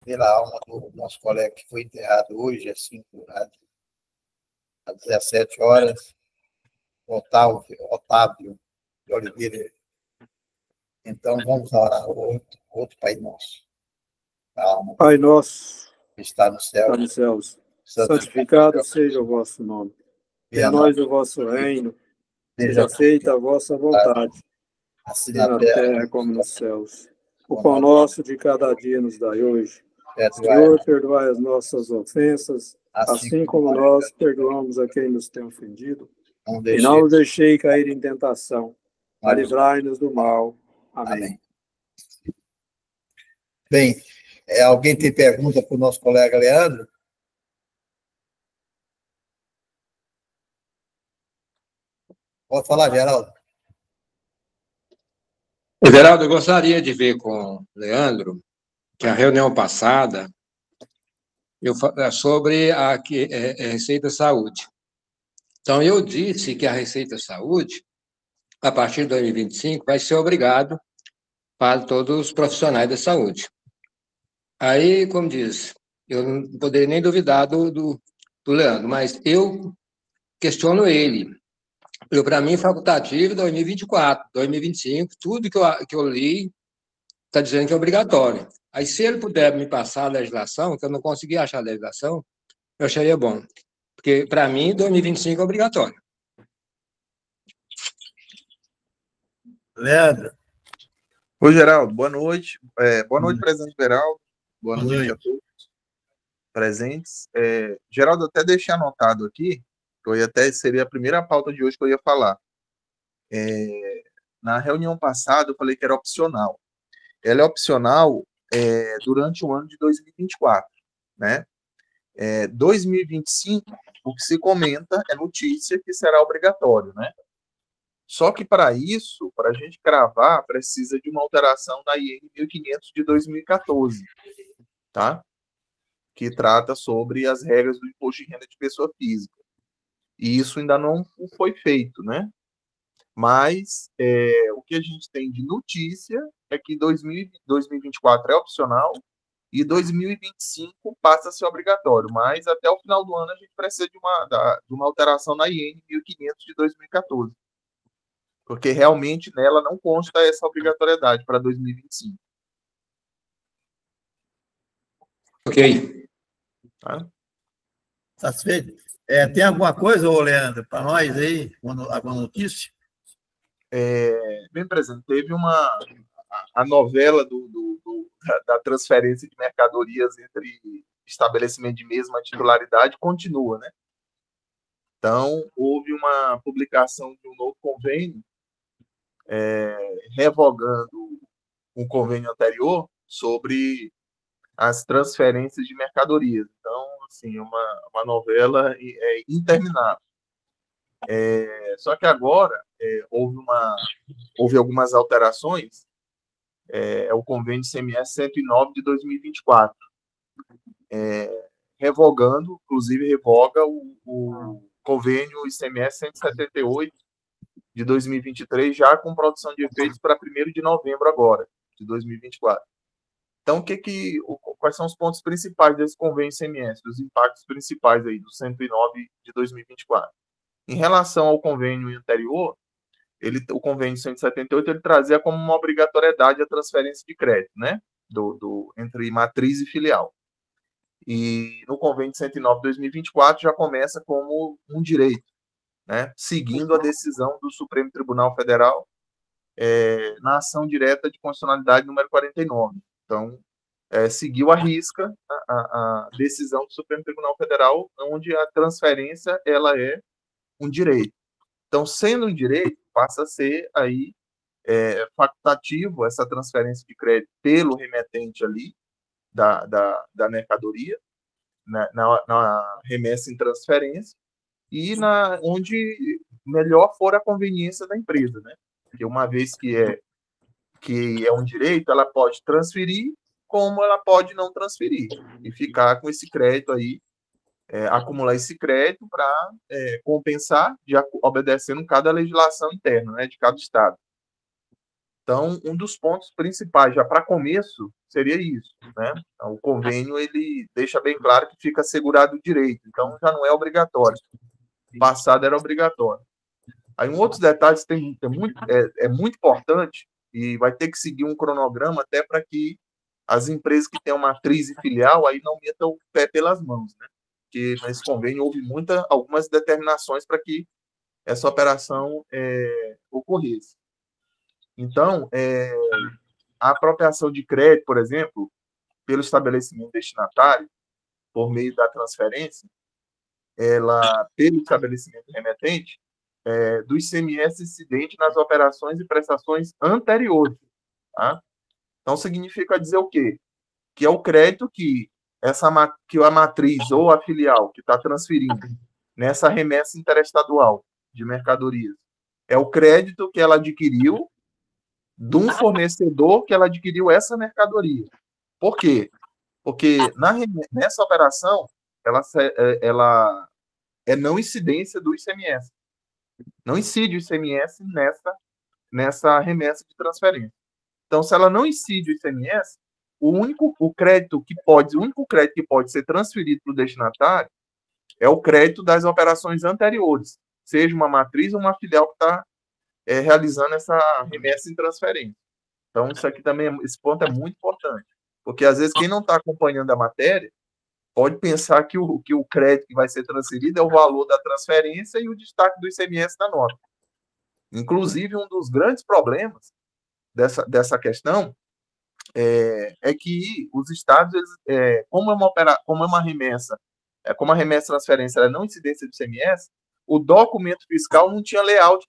pela alma do nosso colega que foi enterrado hoje, às 17 horas, Otávio de Oliveira. Então, vamos orar outro Pai Nosso. Pai nosso, que está no céu, está nos céus, santificado seja o vosso nome. Venha a nós o vosso reino, seja feita a vossa vontade, assim na terra como nos céus. O pão nosso de cada dia nos dai hoje. Senhor, perdoai as nossas ofensas, assim como nós perdoamos a quem nos tem ofendido. E não nos deixei cair em tentação, mas livrai-nos do mal. Amém. Bem, alguém tem pergunta para o nosso colega Leandro? Pode falar, Geraldo. Geraldo, eu gostaria de ver com o Leandro que a reunião passada sobre a Receita Saúde. Então, eu disse que a Receita Saúde, a partir de 2025, vai ser obrigado para todos os profissionais da saúde. Aí, como disse, eu não poderia nem duvidar do Leandro, mas eu questiono ele. Para mim, facultativo 2024, 2025, tudo que eu li está dizendo que é obrigatório. Aí, se ele puder me passar a legislação, que eu não consegui achar a legislação, eu acharia bom. Porque, para mim, 2025 é obrigatório. Leandro. Oi, Geraldo. Boa noite. Boa noite, presidente Geraldo. Boa noite a todos presentes. Geraldo, eu até deixei anotado aqui, que seria a primeira pauta de hoje que eu ia falar. Na reunião passada, eu falei que era opcional. Ela é opcional durante o ano de 2024, né? 2025, o que se comenta é notícia que será obrigatório, né? Só que para isso, para a gente cravar, precisa de uma alteração na IN 1500 de 2014, tá? Que trata sobre as regras do imposto de renda de pessoa física. E isso ainda não foi feito, né? Mas o que a gente tem de notícia é que 2024 é opcional e 2025 passa a ser obrigatório. Mas até o final do ano a gente precisa de uma alteração na IN 1500 de 2014. Porque realmente nela não consta essa obrigatoriedade para 2025. Ok. Tá? Satisfeito? Tem alguma coisa, ô Leandro, para nós aí, alguma notícia? Bem, presidente, teve a novela da transferência de mercadorias entre estabelecimento de mesma titularidade continua, né? Então, houve uma publicação de um novo convênio revogando um convênio anterior sobre as transferências de mercadorias. Então, assim, uma novela interminável. Só que agora houve algumas alterações. O convênio CMS 109 de 2024, revogando, inclusive revoga o convênio ICMS 178 de 2023, já com produção de efeitos para 1º de novembro agora, de 2024. Então, quais são os pontos principais desse convênio ICMS, dos impactos principais aí do 109 de 2024? Em relação ao convênio anterior, o convênio 178 ele trazia como uma obrigatoriedade a transferência de crédito, né? Entre matriz e filial. E no convênio 109 de 2024 já começa como um direito, né? Seguindo a decisão do Supremo Tribunal Federal na ação direta de constitucionalidade número 49. Então, seguiu à risca a decisão do Supremo Tribunal Federal, onde a transferência ela é um direito. Então, sendo um direito, passa a ser aí facultativo essa transferência de crédito pelo remetente ali da mercadoria, na remessa em transferência, e onde melhor for a conveniência da empresa, né? Porque uma vez que é um direito, ela pode transferir, como ela pode não transferir, e ficar com esse crédito aí, acumular esse crédito para compensar, obedecendo cada legislação interna, né, de cada estado. Então, um dos pontos principais, já para começo, seria isso, né? O convênio, ele deixa bem claro que fica assegurado o direito, então já não é obrigatório. No passado era obrigatório. Aí, um outros detalhes é muito importante e vai ter que seguir um cronograma até para que as empresas que têm uma matriz e filial aí não metam o pé pelas mãos, né? Porque nesse convênio houve algumas determinações para que essa operação ocorresse. Então, a apropriação de crédito, por exemplo, pelo estabelecimento destinatário, por meio da transferência, pelo estabelecimento remetente, do ICMS incidente nas operações e prestações anteriores. Tá? Então, significa dizer o quê? Que é o crédito que a matriz ou a filial que está transferindo nessa remessa interestadual de mercadorias é o crédito que ela adquiriu de um fornecedor que ela adquiriu essa mercadoria. Por quê? Porque nessa operação ela é não incidência do ICMS. Não incide o ICMS nessa remessa de transferência. Então, se ela não incide o ICMS, o único crédito que pode ser transferido para o destinatário é o crédito das operações anteriores, seja uma matriz ou uma filial que está realizando essa remessa em transferência. Então, isso aqui também, esse ponto é muito importante, porque às vezes quem não está acompanhando a matéria pode pensar que o crédito que vai ser transferido é o valor da transferência e o destaque do ICMS na nota. Inclusive, um dos grandes problemas dessa questão é que os estados, como a remessa transferência era não incidência do ICMS, o documento fiscal não tinha layout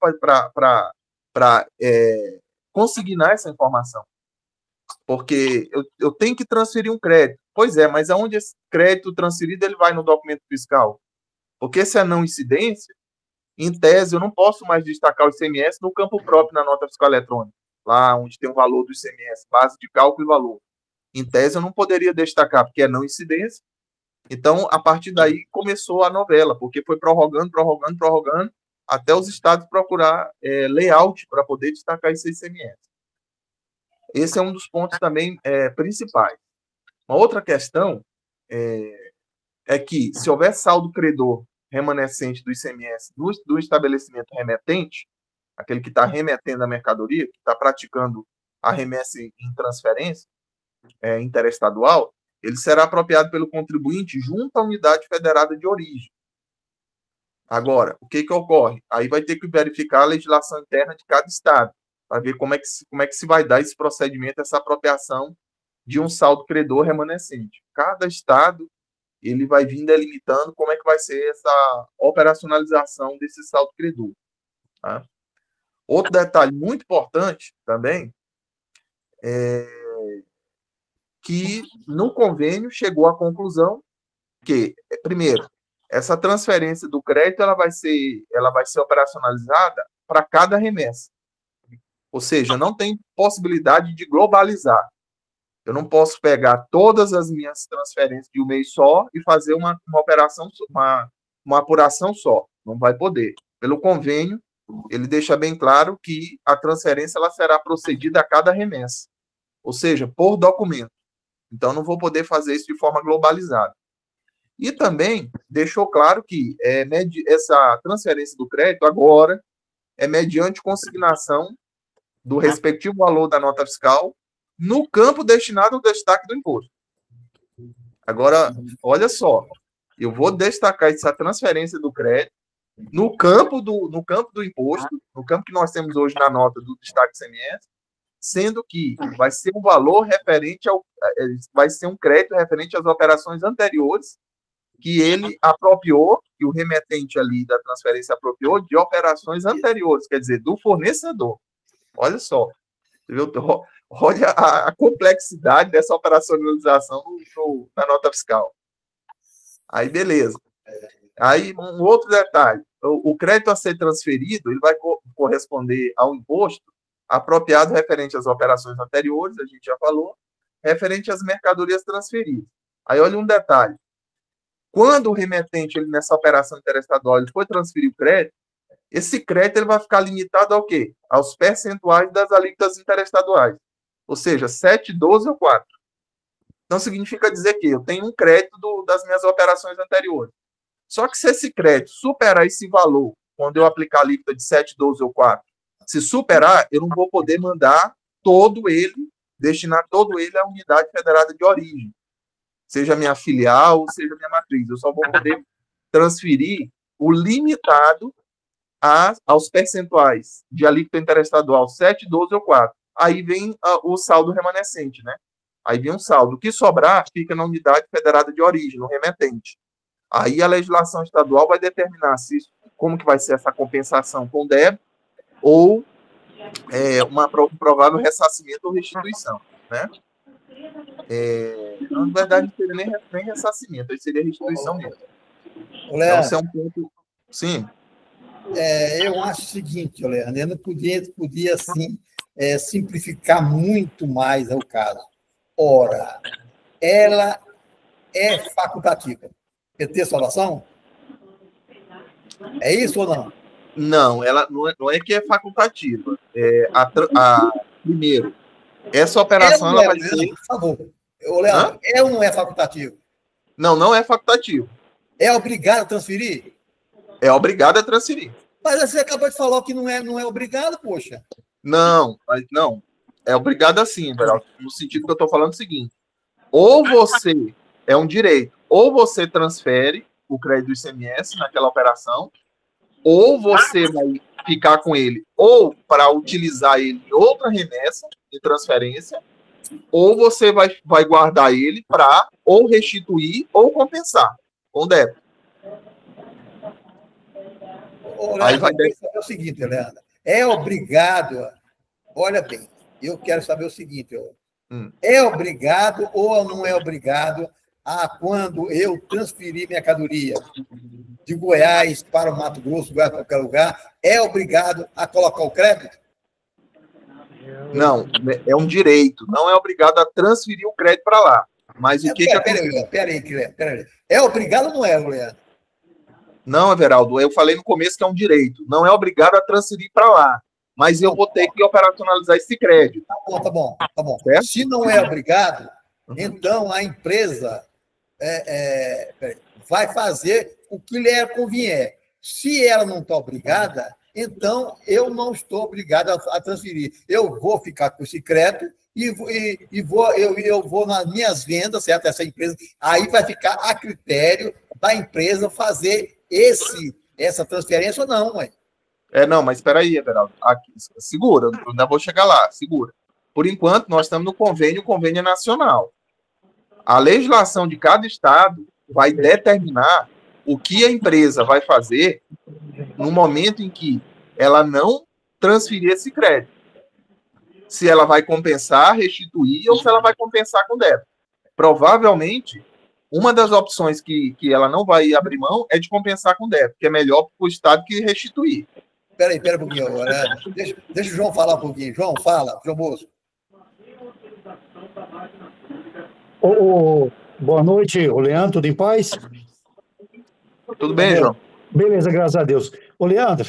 para consignar essa informação. Porque eu tenho que transferir um crédito. Pois é, mas aonde esse crédito transferido ele vai no documento fiscal? Porque se é não incidência, em tese, eu não posso mais destacar o ICMS no campo próprio na nota fiscal eletrônica, lá onde tem o valor do ICMS, base de cálculo e valor. Em tese, eu não poderia destacar, porque é não incidência. Então, a partir daí, começou a novela, porque foi prorrogando, até os estados procurar layout para poder destacar esse ICMS. Esse é um dos pontos também principais. Uma outra questão é que, se houver saldo credor remanescente do ICMS do estabelecimento remetente, aquele que está remetendo a mercadoria, que está praticando a remessa em transferência interestadual, ele será apropriado pelo contribuinte junto à unidade federada de origem. Agora, o que ocorre? Aí vai ter que verificar a legislação interna de cada estado, para ver como é que se vai dar esse procedimento, essa apropriação de um saldo credor remanescente. Cada estado ele vai vir delimitando como é que vai ser essa operacionalização desse saldo credor. Tá? Outro detalhe muito importante também é que no convênio chegou à conclusão que, primeiro, essa transferência do crédito ela vai ser operacionalizada para cada remessa. Ou seja, não tem possibilidade de globalizar. Eu não posso pegar todas as minhas transferências de um mês só e fazer uma operação, uma apuração só. Não vai poder. Pelo convênio, ele deixa bem claro que a transferência ela será procedida a cada remessa. Ou seja, por documento. Então, não vou poder fazer isso de forma globalizada. E também deixou claro que essa transferência do crédito agora é mediante consignação do respectivo valor da nota fiscal no campo destinado ao destaque do imposto. Agora, olha só, eu vou destacar essa transferência do crédito no campo do imposto, no campo que nós temos hoje na nota do destaque ICMS, sendo que vai ser um valor vai ser um crédito referente às operações anteriores que ele apropriou, que o remetente ali da transferência apropriou de operações anteriores, quer dizer, do fornecedor. Olha só, viu? Olha a complexidade dessa operacionalização na nota fiscal. Aí, beleza. Aí, um outro detalhe, o crédito a ser transferido, ele vai corresponder ao imposto apropriado referente às operações anteriores, a gente já falou, referente às mercadorias transferidas. Aí, olha um detalhe. Quando o remetente, nessa operação interestadual, ele foi transferir o crédito, Esse crédito ele vai ficar limitado ao quê? Aos percentuais das alíquotas interestaduais. Ou seja, 7, 12 ou 4. Então, significa dizer que eu tenho um crédito das minhas operações anteriores. Só que se esse crédito superar esse valor, quando eu aplicar a alíquota de 7, 12 ou 4, se superar, eu não vou poder mandar todo ele, destinar todo ele à unidade federada de origem. Seja minha filial, seja minha matriz. Eu só vou poder transferir o limitado aos percentuais de alíquota interestadual 7, 12 ou 4. Aí vem o saldo remanescente, né? Aí vem um saldo. O que sobrar fica na unidade federada de origem, no remetente. Aí a legislação estadual vai determinar como que vai ser essa compensação com débito ou um provável ressarcimento ou restituição, né? Na verdade, não seria nem ressarcimento, aí seria restituição mesmo. Então, esse é um ponto... Sim. Eu acho o seguinte, Leandro, eu não podia assim, simplificar muito mais o caso. Ora, ela é facultativa. PT Salvação? É isso ou não? Não, ela não é que é facultativa. Primeiro, essa operação ela vai ser... Por favor. Leandro, é ou não é facultativo? Não é facultativo. É obrigado a transferir? É obrigado a transferir. Mas você acabou de falar que não é obrigado, poxa. Não. É obrigado assim, Everaldo, no sentido que eu estou falando o seguinte. Ou você é um direito, ou você transfere o crédito do ICMS naquela operação, ou você vai ficar com ele, ou para utilizar ele em outra remessa de transferência, ou você vai guardar ele para ou restituir ou compensar com débito. Aí vai saber o seguinte, Leandro. É obrigado, olha bem, eu quero saber o seguinte, é obrigado ou não é obrigado quando eu transferir mercadoria de Goiás para o Mato Grosso, Goiás para qualquer lugar, é obrigado a colocar o crédito? Não, é um direito, não é obrigado a transferir o crédito para lá. Mas o que Peraí. É obrigado ou não é, Leandro? Não, Everaldo, eu falei no começo que é um direito. Não é obrigado a transferir para lá. Mas eu vou ter que operacionalizar esse crédito. Tá bom. Certo? Se não é obrigado, então a empresa vai fazer o que lhe convier. Se ela não está obrigada, então eu não estou obrigado a transferir. Eu vou ficar com esse crédito e vou nas minhas vendas, certo? Essa empresa, aí vai ficar a critério da empresa fazer essa transferência ou não, mãe? Não, mas espera aí, Everaldo. Segura, eu ainda vou chegar lá, segura. Por enquanto, nós estamos no convênio, o convênio é nacional. A legislação de cada estado vai determinar o que a empresa vai fazer no momento em que ela não transferir esse crédito. Se ela vai compensar, restituir, ou se ela vai compensar com débito. Provavelmente, uma das opções que ela não vai abrir mão é de compensar com débito, que é melhor para o estado que restituir. Espera aí um pouquinho. Deixa o João falar um pouquinho. João, fala. João Bosco. Boa noite, Leandro. Tudo em paz? Tudo bem, João? Beleza, graças a Deus. Leandro,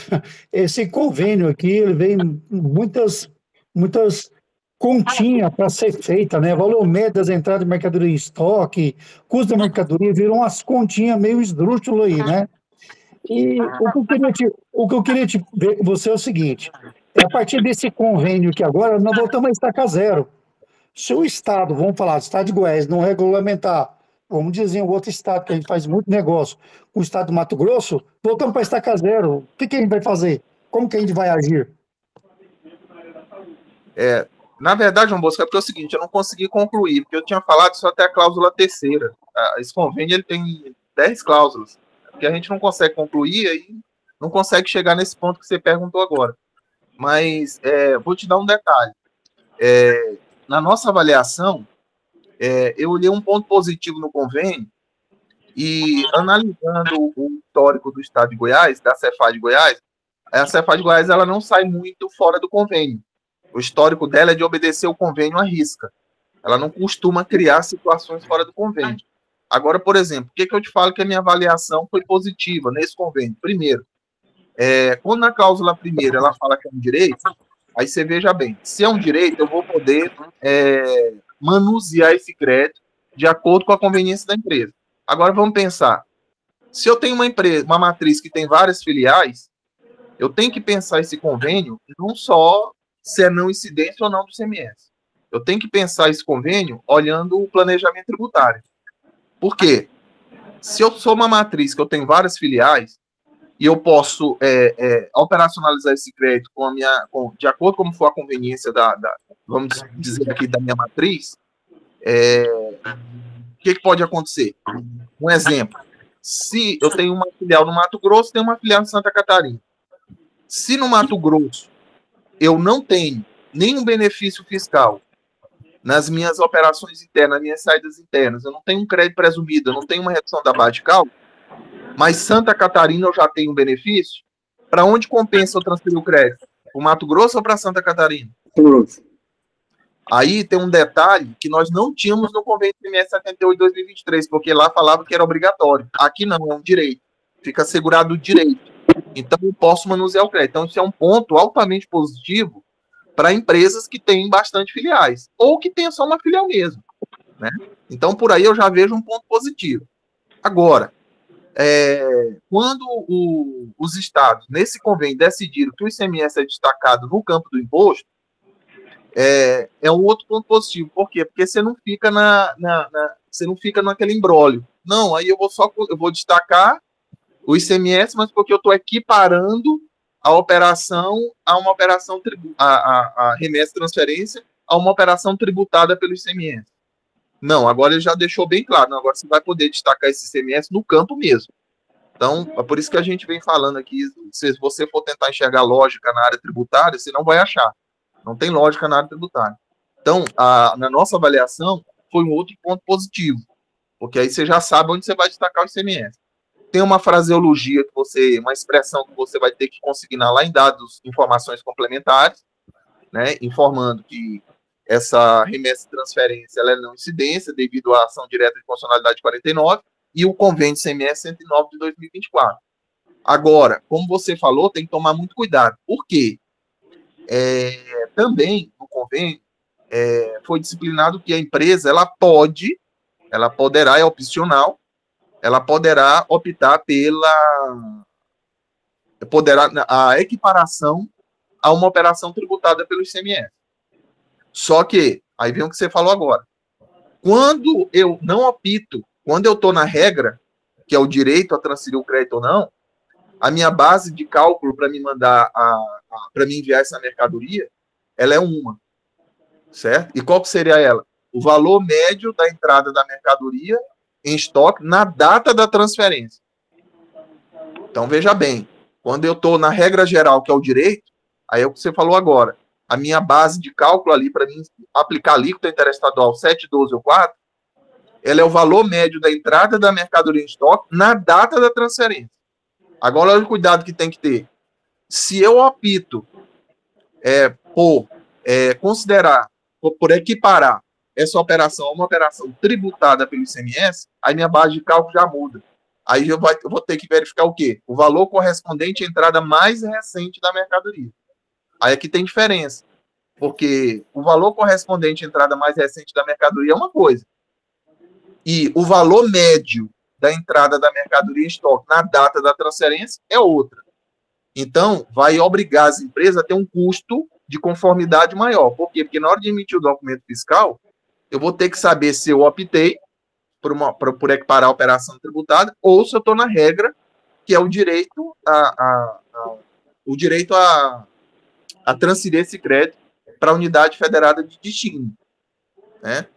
esse convênio aqui, ele vem muitas continhas para ser feita, né? Valor médio das entradas de mercadoria em estoque, custo da mercadoria, viram umas continhas meio esdrúxulas aí, né? E o que eu queria ver com você é o seguinte, a partir desse convênio que agora, nós voltamos a estaca zero. Se o Estado, vamos falar, o Estado de Goiás não regulamentar, vamos dizer, o outro Estado que a gente faz muito negócio, o Estado do Mato Grosso, voltamos para a estaca zero. O que a gente vai fazer? Como que a gente vai agir? Na verdade, João Bosco, é porque é o seguinte, eu não consegui concluir, porque eu tinha falado só até a cláusula 3ª. Esse convênio ele tem 10 cláusulas, que a gente não consegue concluir, aí não consegue chegar nesse ponto que você perguntou agora. Mas vou te dar um detalhe. Na nossa avaliação, eu olhei um ponto positivo no convênio e, analisando o histórico do Estado de Goiás, da Cefaz de Goiás, a Cefaz de Goiás ela não sai muito fora do convênio. O histórico dela é de obedecer o convênio à risca. Ela não costuma criar situações fora do convênio. Agora, por exemplo, por que eu te falo que a minha avaliação foi positiva nesse convênio? Primeiro, Quando na cláusula primeira ela fala que é um direito, aí você veja bem, se é um direito, eu vou poder manusear esse crédito de acordo com a conveniência da empresa. Agora vamos pensar, se eu tenho uma empresa, uma matriz que tem várias filiais, eu tenho que pensar esse convênio não só se é não incidência ou não do ICMS. Eu tenho que pensar esse convênio olhando o planejamento tributário. Por quê? Se eu sou uma matriz que eu tenho várias filiais e eu posso operacionalizar esse crédito de acordo com como for a conveniência vamos dizer aqui, da minha matriz, o que pode acontecer? Um exemplo. Se eu tenho uma filial no Mato Grosso, tenho uma filial em Santa Catarina. Se no Mato Grosso eu não tenho nenhum benefício fiscal nas minhas operações internas, nas minhas saídas internas, eu não tenho um crédito presumido, eu não tenho uma redução da base de cálculo, mas Santa Catarina eu já tenho um benefício, para onde compensa eu transferir o crédito? Para o Mato Grosso ou para Santa Catarina? Grosso. Aí tem um detalhe que nós não tínhamos no convênio ICMS 78 de 2023, porque lá falava que era obrigatório. Aqui não, é um direito. Fica assegurado o direito. Então, eu posso manusear o crédito. Então, isso é um ponto altamente positivo para empresas que têm bastante filiais, ou que tenham só uma filial mesmo, né? Então, por aí eu já vejo um ponto positivo. Agora, quando os estados, nesse convênio, decidiram que o ICMS é destacado no campo do imposto, é um outro ponto positivo. Por quê? Porque você não fica você não fica naquele imbróglio. Não, aí eu vou destacar o ICMS, mas porque eu estou equiparando a operação a uma operação a remessa transferência a uma operação tributada pelo ICMS. Não, agora ele já deixou bem claro. Não, agora você vai poder destacar esse ICMS no campo mesmo. Então, é por isso que a gente vem falando aqui, se você for tentar enxergar lógica na área tributária, você não vai achar. Não tem lógica na área tributária. Então, na nossa avaliação, foi um outro ponto positivo, porque aí você já sabe onde você vai destacar o ICMS. Tem uma fraseologia uma expressão que você vai ter que consignar lá em dados, informações complementares, né, informando que essa remessa de transferência ela é não incidência devido à ação direta de constitucionalidade 49 e o convênio ICMS 109 de 2024. Agora, como você falou, tem que tomar muito cuidado. Por quê? Também no convênio foi disciplinado que a empresa ela poderá, é opcional, ela poderá optar a equiparação a uma operação tributada pelo ICMS. Só que, aí vem o que você falou agora, quando eu não opto, quando eu estou na regra, que é o direito a transferir o crédito ou não, a minha base de cálculo para me mandar, para me enviar essa mercadoria, ela é uma, certo? E qual que seria ela? O valor médio da entrada da mercadoria em estoque na data da transferência. Então, veja bem, quando eu estou na regra geral, que é o direito, aí é o que você falou agora, a minha base de cálculo ali, para mim aplicar a alíquota interestadual 7, 12 ou 4, ela é o valor médio da entrada da mercadoria em estoque na data da transferência. Agora, olha o cuidado que tem que ter. Se eu opto considerar, por equiparar essa operação a uma operação tributada pelo ICMS, aí minha base de cálculo já muda. Aí eu vou ter que verificar o quê? O valor correspondente à entrada mais recente da mercadoria. Aí aqui tem diferença, porque o valor correspondente à entrada mais recente da mercadoria é uma coisa, e o valor médio da entrada da mercadoria em estoque na data da transferência é outra. Então, vai obrigar as empresas a ter um custo de conformidade maior. Por quê? Porque na hora de emitir o documento fiscal, eu vou ter que saber se eu optei por equiparar a operação tributada ou se eu estou na regra, que é o direito a transferir esse crédito para a unidade federada de destino, né?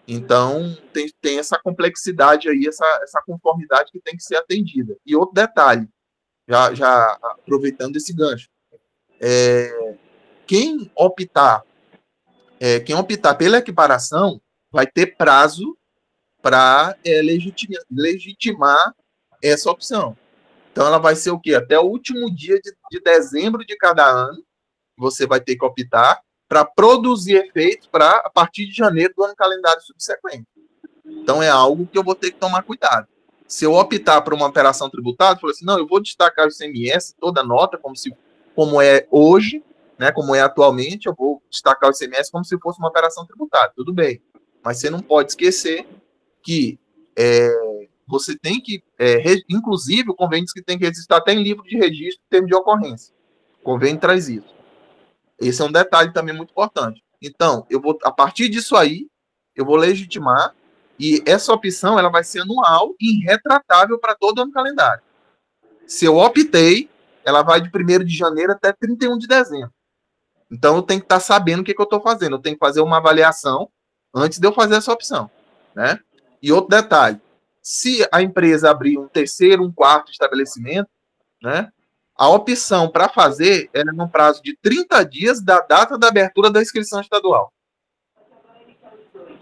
Então, tem essa complexidade aí, essa conformidade que tem que ser atendida. E outro detalhe, já aproveitando esse gancho, quem optar pela equiparação vai ter prazo para legitimar essa opção. Então, ela vai ser o quê? Até o último dia de dezembro de cada ano, você vai ter que optar para produzir efeitos a partir de janeiro do ano calendário subsequente. Então, é algo que eu vou ter que tomar cuidado. Se eu optar por uma operação tributada, falou assim, não, eu vou destacar o ICMS, toda a nota, como é hoje, né, como é atualmente, eu vou destacar o ICMS como se fosse uma operação tributada, tudo bem. Mas você não pode esquecer que você tem que, inclusive, o convênio diz que tem que existir até em livro de registro, em termos de ocorrência. O convênio traz isso. Esse é um detalhe também muito importante. Então, a partir disso aí, eu vou legitimar, e essa opção ela vai ser anual e irretratável para todo ano calendário. Se eu optei, ela vai de 1º de janeiro até 31 de dezembro. Então, eu tenho que estar sabendo o que eu estou fazendo. Eu tenho que fazer uma avaliação antes de eu fazer essa opção, né? E outro detalhe, se a empresa abrir um 3º, um 4º estabelecimento, né, a opção para fazer é no prazo de 30 dias da data da abertura da inscrição estadual.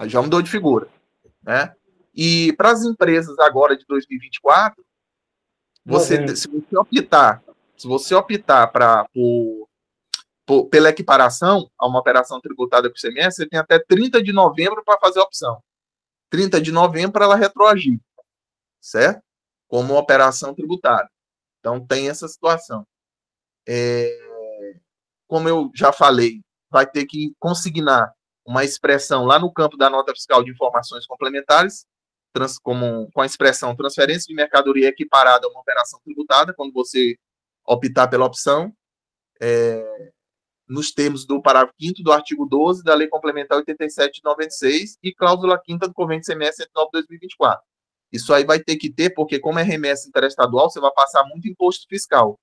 Já mudou de figura, né? E para as empresas agora de 2024, se você optar pela equiparação a uma operação tributada por ICMS, você tem até 30 de novembro para fazer a opção. 30 de novembro para ela retroagir, certo? Como uma operação tributária. Então, tem essa situação. Como eu já falei, vai ter que consignar uma expressão lá no campo da nota fiscal de informações complementares, com a expressão transferência de mercadoria equiparada a uma operação tributada, quando você optar pela opção, nos termos do parágrafo 5º do artigo 12 da Lei Complementar 87 de 96 e cláusula 5ª do Convênio ICMS 109 de 2024. Isso aí vai ter que ter, porque como é remessa interestadual, você vai passar muito imposto fiscal.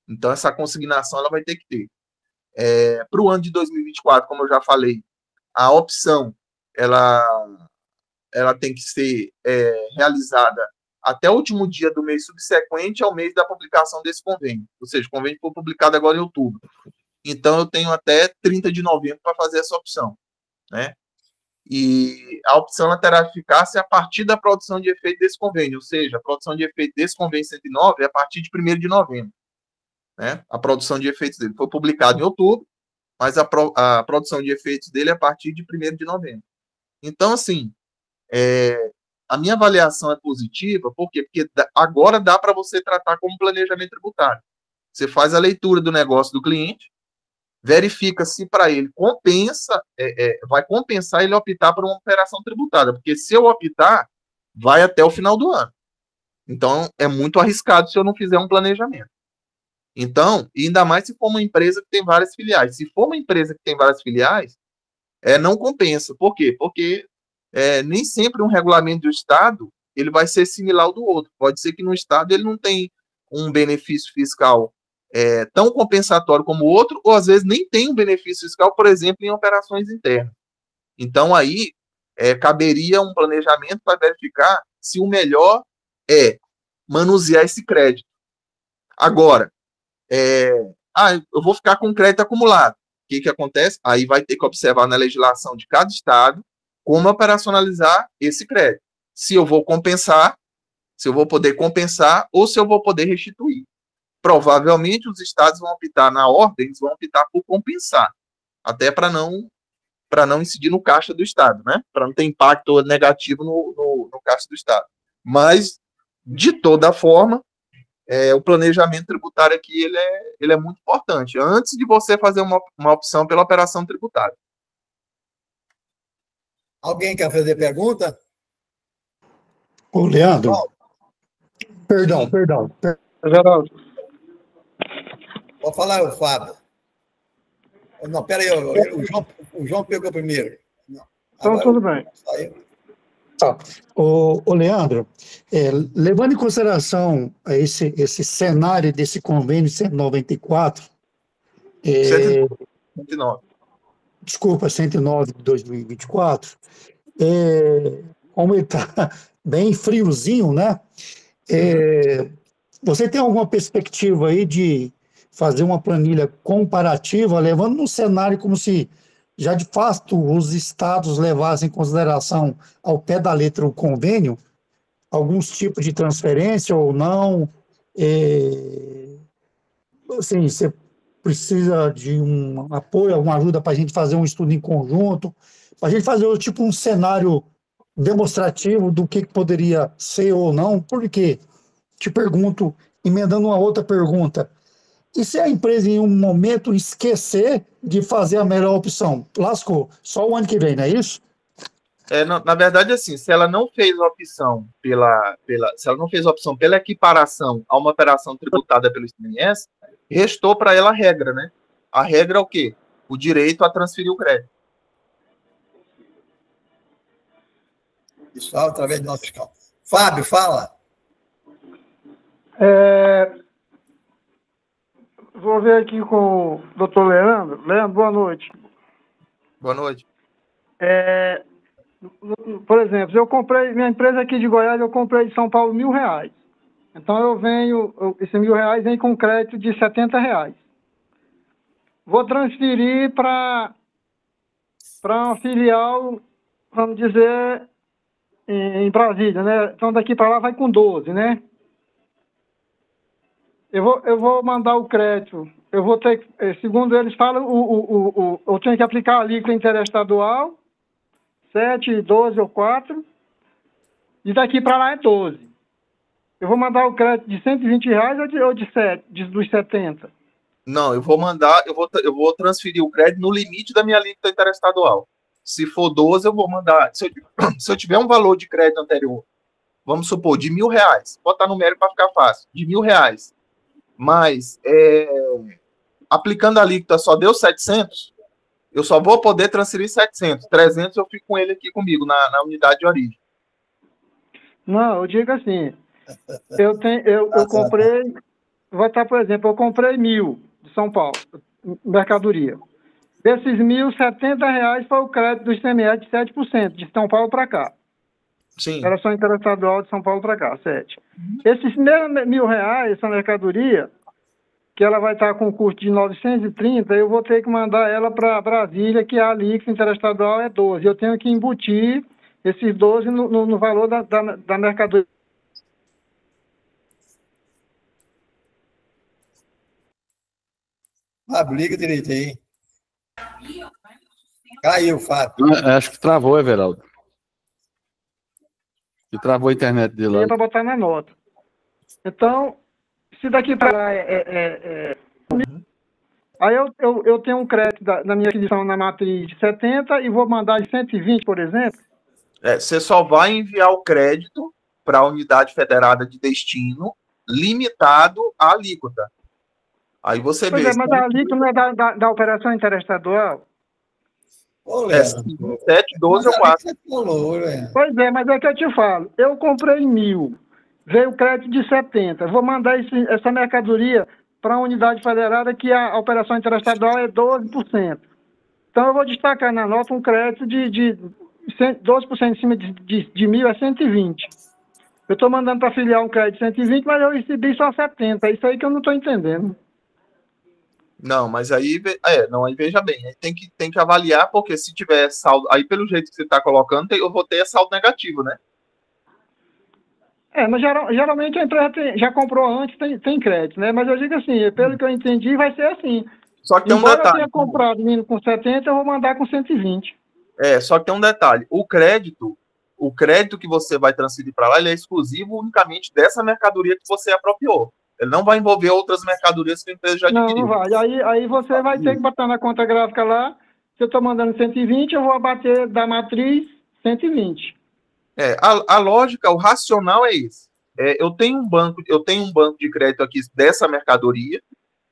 Então, essa consignação ela vai ter que ter. Para o ano de 2024, como eu já falei, a opção ela tem que ser realizada até o último dia do mês subsequente ao mês da publicação desse convênio. Ou seja, o convênio foi publicado agora em outubro. Então, eu tenho até 30 de novembro para fazer essa opção, né? E a opção ela terá eficácia a partir da produção de efeito desse convênio, ou seja, a produção de efeito desse convênio 109 é a partir de 1º de novembro, né? A produção de efeitos dele foi publicado em outubro, mas a produção de efeitos dele é a partir de 1º de novembro. Então, assim, a minha avaliação é positiva, por quê? Porque agora dá para você tratar como planejamento tributário. Você faz a leitura do negócio do cliente, verifica se para ele compensa, vai compensar ele optar por uma operação tributada, porque se eu optar, vai até o final do ano. Então, é muito arriscado se eu não fizer um planejamento. Então, ainda mais se for uma empresa que tem várias filiais. Se for uma empresa que tem várias filiais, não compensa. Por quê? Porque nem sempre um regulamento do Estado ele vai ser similar ao do outro. Pode ser que no Estado ele não tem um benefício fiscal tão compensatório como o outro, ou às vezes nem tem um benefício fiscal, por exemplo, em operações internas. Então, aí, caberia um planejamento para verificar se o melhor é manusear esse crédito. Agora, eu vou ficar com crédito acumulado. O que acontece? Aí vai ter que observar na legislação de cada estado como operacionalizar esse crédito. Se eu vou compensar, se eu vou poder compensar ou se eu vou poder restituir. Provavelmente os estados vão optar na ordem, eles vão optar por compensar, até para não incidir no caixa do estado, né? Para não ter impacto negativo no caixa do estado. Mas, de toda forma, o planejamento tributário aqui ele é muito importante, antes de você fazer uma opção pela operação tributária. Alguém quer fazer pergunta? Ô, Leandro. Perdão. Geraldo. Vou falar o Fábio. Não, peraí, o João pegou primeiro. Não, então, tudo bem. Tá. Ô, Leandro, levando em consideração esse cenário desse convênio 194... 109. Desculpa, 109 de 2024, como ele está bem friozinho, né? Você tem alguma perspectiva aí de fazer uma planilha comparativa, levando num cenário como se já de fato os estados levassem em consideração ao pé da letra o convênio, alguns tipos de transferência ou não? Assim, você precisa de um apoio, alguma ajuda para a gente fazer um estudo em conjunto, para a gente fazer tipo um cenário demonstrativo do que poderia ser ou não, porque te pergunto, emendando uma outra pergunta, e se a empresa em um momento esquecer de fazer a melhor opção? Lascou, só o ano que vem, não é isso? Na verdade, assim, se ela não fez a opção se ela não fez a opção pela equiparação a uma operação tributada pelo ICMS, restou para ela a regra, né? A regra é o quê? O direito a transferir o crédito. Pessoal, através do nosso fiscal. Fábio, fala. Vou ver aqui com o doutor Leandro. Leandro, boa noite. Boa noite. Por exemplo, eu comprei, minha empresa aqui de Goiás, eu comprei de São Paulo R$1.000. Então esse R$1.000 vem com crédito de R$70. Vou transferir para uma filial, vamos dizer, em Brasília, né? Então daqui para lá vai com 12, né? Eu vou mandar o crédito. Eu vou ter, segundo eles falam, eu tenho que aplicar a alíquota interestadual, 7, 12 ou 4, e daqui para lá é 12. Eu vou mandar o crédito de R$120 ou dos 70? Não, eu vou transferir o crédito no limite da minha alíquota interestadual. Se for 12, eu vou mandar. Se eu tiver um valor de crédito anterior, vamos supor, de R$1.000, botar numérico para ficar fácil, de R$1.000, mas aplicando a alíquota só deu 700, eu só vou poder transferir 700. 300 eu fico com ele aqui comigo, na unidade de origem. Não, eu digo assim, eu comprei, vou estar, por exemplo, eu comprei 1.000 de São Paulo, mercadoria. Desses R$1.000, R$70 foi o crédito do ICMS de 7%, de São Paulo para cá. Sim. Era só interestadual de São Paulo para cá, 7%. Esses mesmos R$1.000, essa mercadoria, que ela vai estar com custo de 930, eu vou ter que mandar ela para Brasília, que a alíquota interestadual é 12. Eu tenho que embutir esses 12 no valor da mercadoria. Fábio, liga direito aí. Caiu, Fábio. Acho que travou, Everaldo. Que travou a internet dele lá. Para botar na nota. Então, se daqui para lá aí eu tenho um crédito na minha aquisição na matriz de 70 e vou mandar de 120, por exemplo. Você só vai enviar o crédito para a unidade federada de destino limitado à alíquota. Aí você vê. Mas a alíquota não é da operação interestadual? 7, 12 ou 4. Pois é, mas é que eu te falo. Eu comprei 1.000, veio o crédito de 70. Vou mandar essa mercadoria para a unidade federada, que a operação interestadual é 12%. Então eu vou destacar na nota um crédito de 12% em cima de 1.000 é 120. Eu estou mandando para a filial um crédito de 120, mas eu recebi só 70. É isso aí que eu não estou entendendo. Não, mas aí veja bem, aí tem que avaliar, porque se tiver saldo, aí pelo jeito que você está colocando, eu vou ter saldo negativo, né? Mas geralmente a empresa já comprou antes, tem crédito, né? Mas eu digo assim, pelo que eu entendi, vai ser assim. Só que tem um detalhe. Eu tenha comprado vindo com 70, eu vou mandar com 120. Só que tem um detalhe. O crédito que você vai transferir para lá, ele é exclusivo unicamente dessa mercadoria que você apropriou. Ele não vai envolver outras mercadorias que a empresa já adquiriu. Não vai. Aí você vai ter que botar na conta gráfica lá, se eu estou mandando 120, eu vou abater da matriz 120. A lógica, o racional é esse. Eu tenho um banco de crédito aqui dessa mercadoria.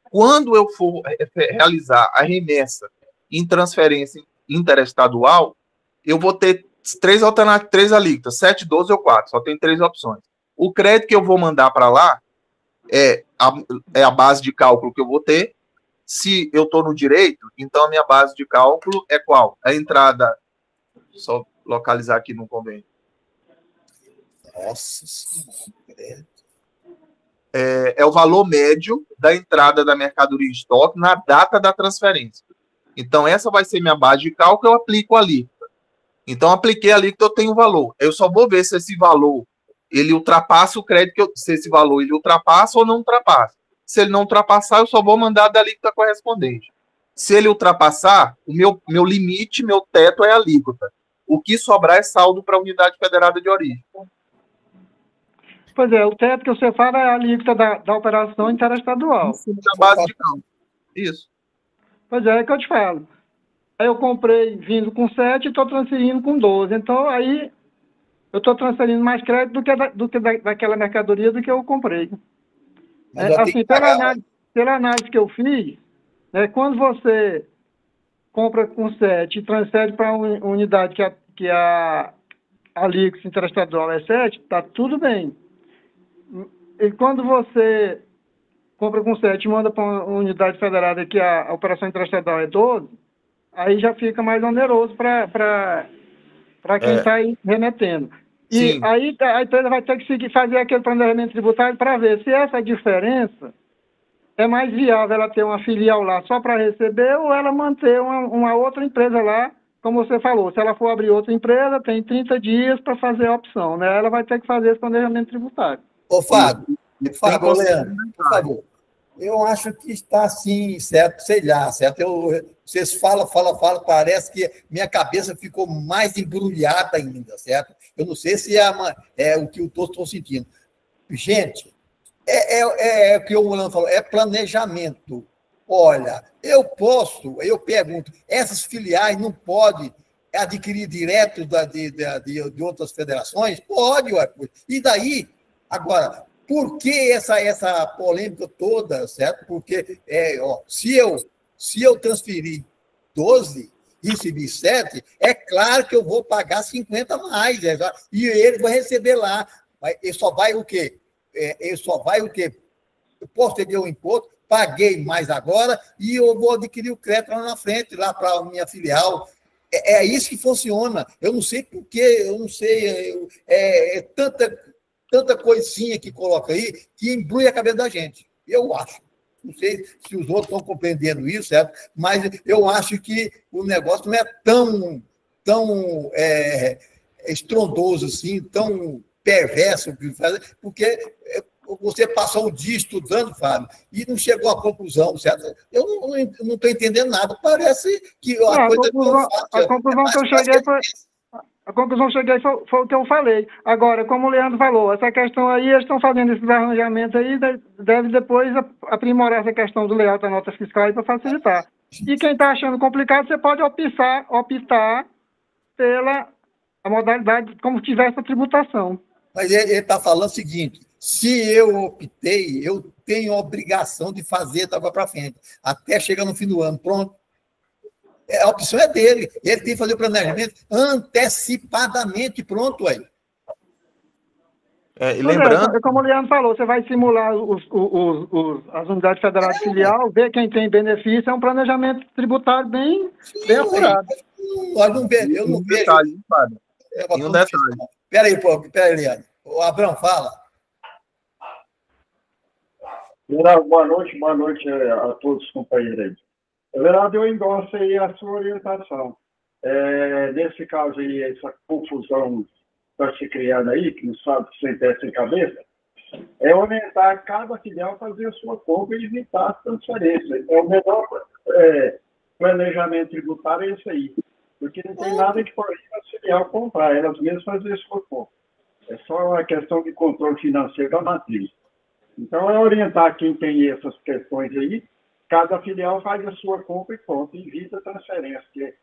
Quando eu for realizar a remessa em transferência interestadual, eu vou ter três alíquotas, 7, 12 ou 4. Só tem 3 opções. O crédito que eu vou mandar para lá é a base de cálculo que eu vou ter. Se eu estou no direito, então a minha base de cálculo é qual? A entrada, só localizar aqui no convênio. Nossa Senhora. É o valor médio da entrada da mercadoria em estoque na data da transferência. Então, essa vai ser minha base de cálculo, eu aplico a alíquota. Então, apliquei a alíquota, eu tenho um valor. Eu só vou ver se esse valor ele ultrapassa o crédito, se esse valor ele ultrapassa ou não ultrapassa. Se ele não ultrapassar, eu só vou mandar da alíquota correspondente. Se ele ultrapassar, o meu limite, meu teto é a alíquota. o que sobrar é saldo para a unidade federada de origem. Pois é, o teto que você fala é a alíquota da operação interestadual. Da base de cálculo. Isso. Pois é que eu te falo. Aí eu comprei vindo com 7 e estou transferindo com 12. Então, aí eu estou transferindo mais crédito do que daquela mercadoria do que eu comprei. Assim, pela análise que eu fiz, né, quando você compra com 7 e transfere para uma unidade que a alíquota interestadual é 7, está tudo bem. E quando você compra com 7 e manda para uma unidade federada que a operação interestadual é 12, aí já fica mais oneroso para quem está aí remetendo. E Sim. aí a empresa vai ter que fazer aquele planejamento tributário para ver se essa diferença é mais viável ela ter uma filial lá só para receber ou ela manter uma outra empresa lá, como você falou. Se ela for abrir outra empresa, tem 30 dias para fazer a opção, né? Ela vai ter que fazer esse planejamento tributário. Ô, Fábio, Leandro, por favor. Eu acho que está assim, certo? Sei lá, certo? Vocês falam, parece que minha cabeça ficou mais embrulhada ainda, certo? Eu não sei se é o que eu estou sentindo. Gente, é o que o Leandro falou, é planejamento. Olha, eu pergunto, essas filiais não podem adquirir direto de outras federações? Pode, ué. E daí, agora, por que essa polêmica toda, certo? Porque se eu transferir 12 e receber 7, é claro que eu vou pagar 50 mais, e ele vai receber lá. Ele só vai o quê? Eu posso ter o imposto, paguei mais agora, e eu vou adquirir o crédito lá na frente, lá para a minha filial. É isso que funciona. Eu não sei por quê, eu não sei. Tanta coisinha que coloca aí que embrulha a cabeça da gente. Eu acho. Não sei se os outros estão compreendendo isso, certo? Mas eu acho que o negócio não é tão estrondoso assim, tão perverso, porque você passou o dia estudando, Fábio, e não chegou à conclusão, certo? Eu não estou entendendo nada. Parece que a conclusão que eu cheguei foi... A conclusão que eu cheguei foi o que eu falei. Agora, como o Leandro falou, essa questão aí, eles estão fazendo esses arranjamentos aí, deve depois aprimorar essa questão do layout da nota fiscal para facilitar. E quem está achando complicado, você pode optar pela a modalidade como tivesse a tributação. Mas ele está falando o seguinte, se eu optei, eu tenho a obrigação de fazer da água para frente, até chegar no fim do ano, pronto. A opção é dele. Ele tem que fazer o planejamento antecipadamente, pronto aí. E lembrando... como o Leandro falou, você vai simular as unidades federadas de filial, ver quem tem benefício, é um planejamento tributário bem apurado. Eu não vejo. Detalhe, e um detalhe. Espera aí, Leandro. O Abrão, fala. Boa noite a todos os companheiros aí. Na verdade, eu endosso aí a sua orientação. Nesse caso aí, essa confusão está se criando aí, que não sabe sem pé sem cabeça, é orientar cada filial a fazer a sua compra e evitar as transferências. O melhor planejamento tributário é isso aí, porque não tem nada que proíba a filial comprar, elas mesmas fazer a sua compra. É só uma questão de controle financeiro da matriz. Então, é orientar quem tem essas questões aí, cada filial faz a sua compra e pronto, evita a transferência, porque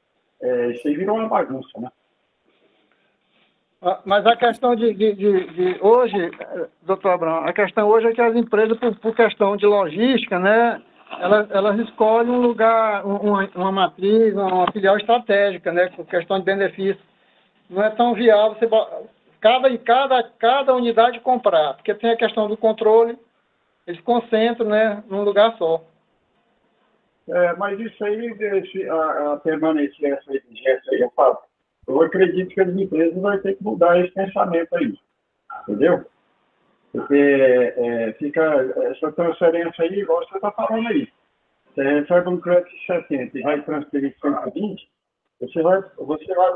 isso aí virou uma bagunça, né? Mas a questão de hoje, doutor Abrão, a questão hoje é que as empresas, por questão de logística, né, elas escolhem um lugar, uma matriz, uma filial estratégica, né, por questão de benefício. Não é tão viável você cada unidade comprar, porque tem a questão do controle, eles concentram, né, num lugar só. Mas isso aí, a permanecer essa exigência aí, eu acredito que as empresas vão ter que mudar esse pensamento aí, entendeu? Porque fica essa transferência aí, igual você está falando aí. Você recebe um crédito de 70 e vai transferir 120, você vai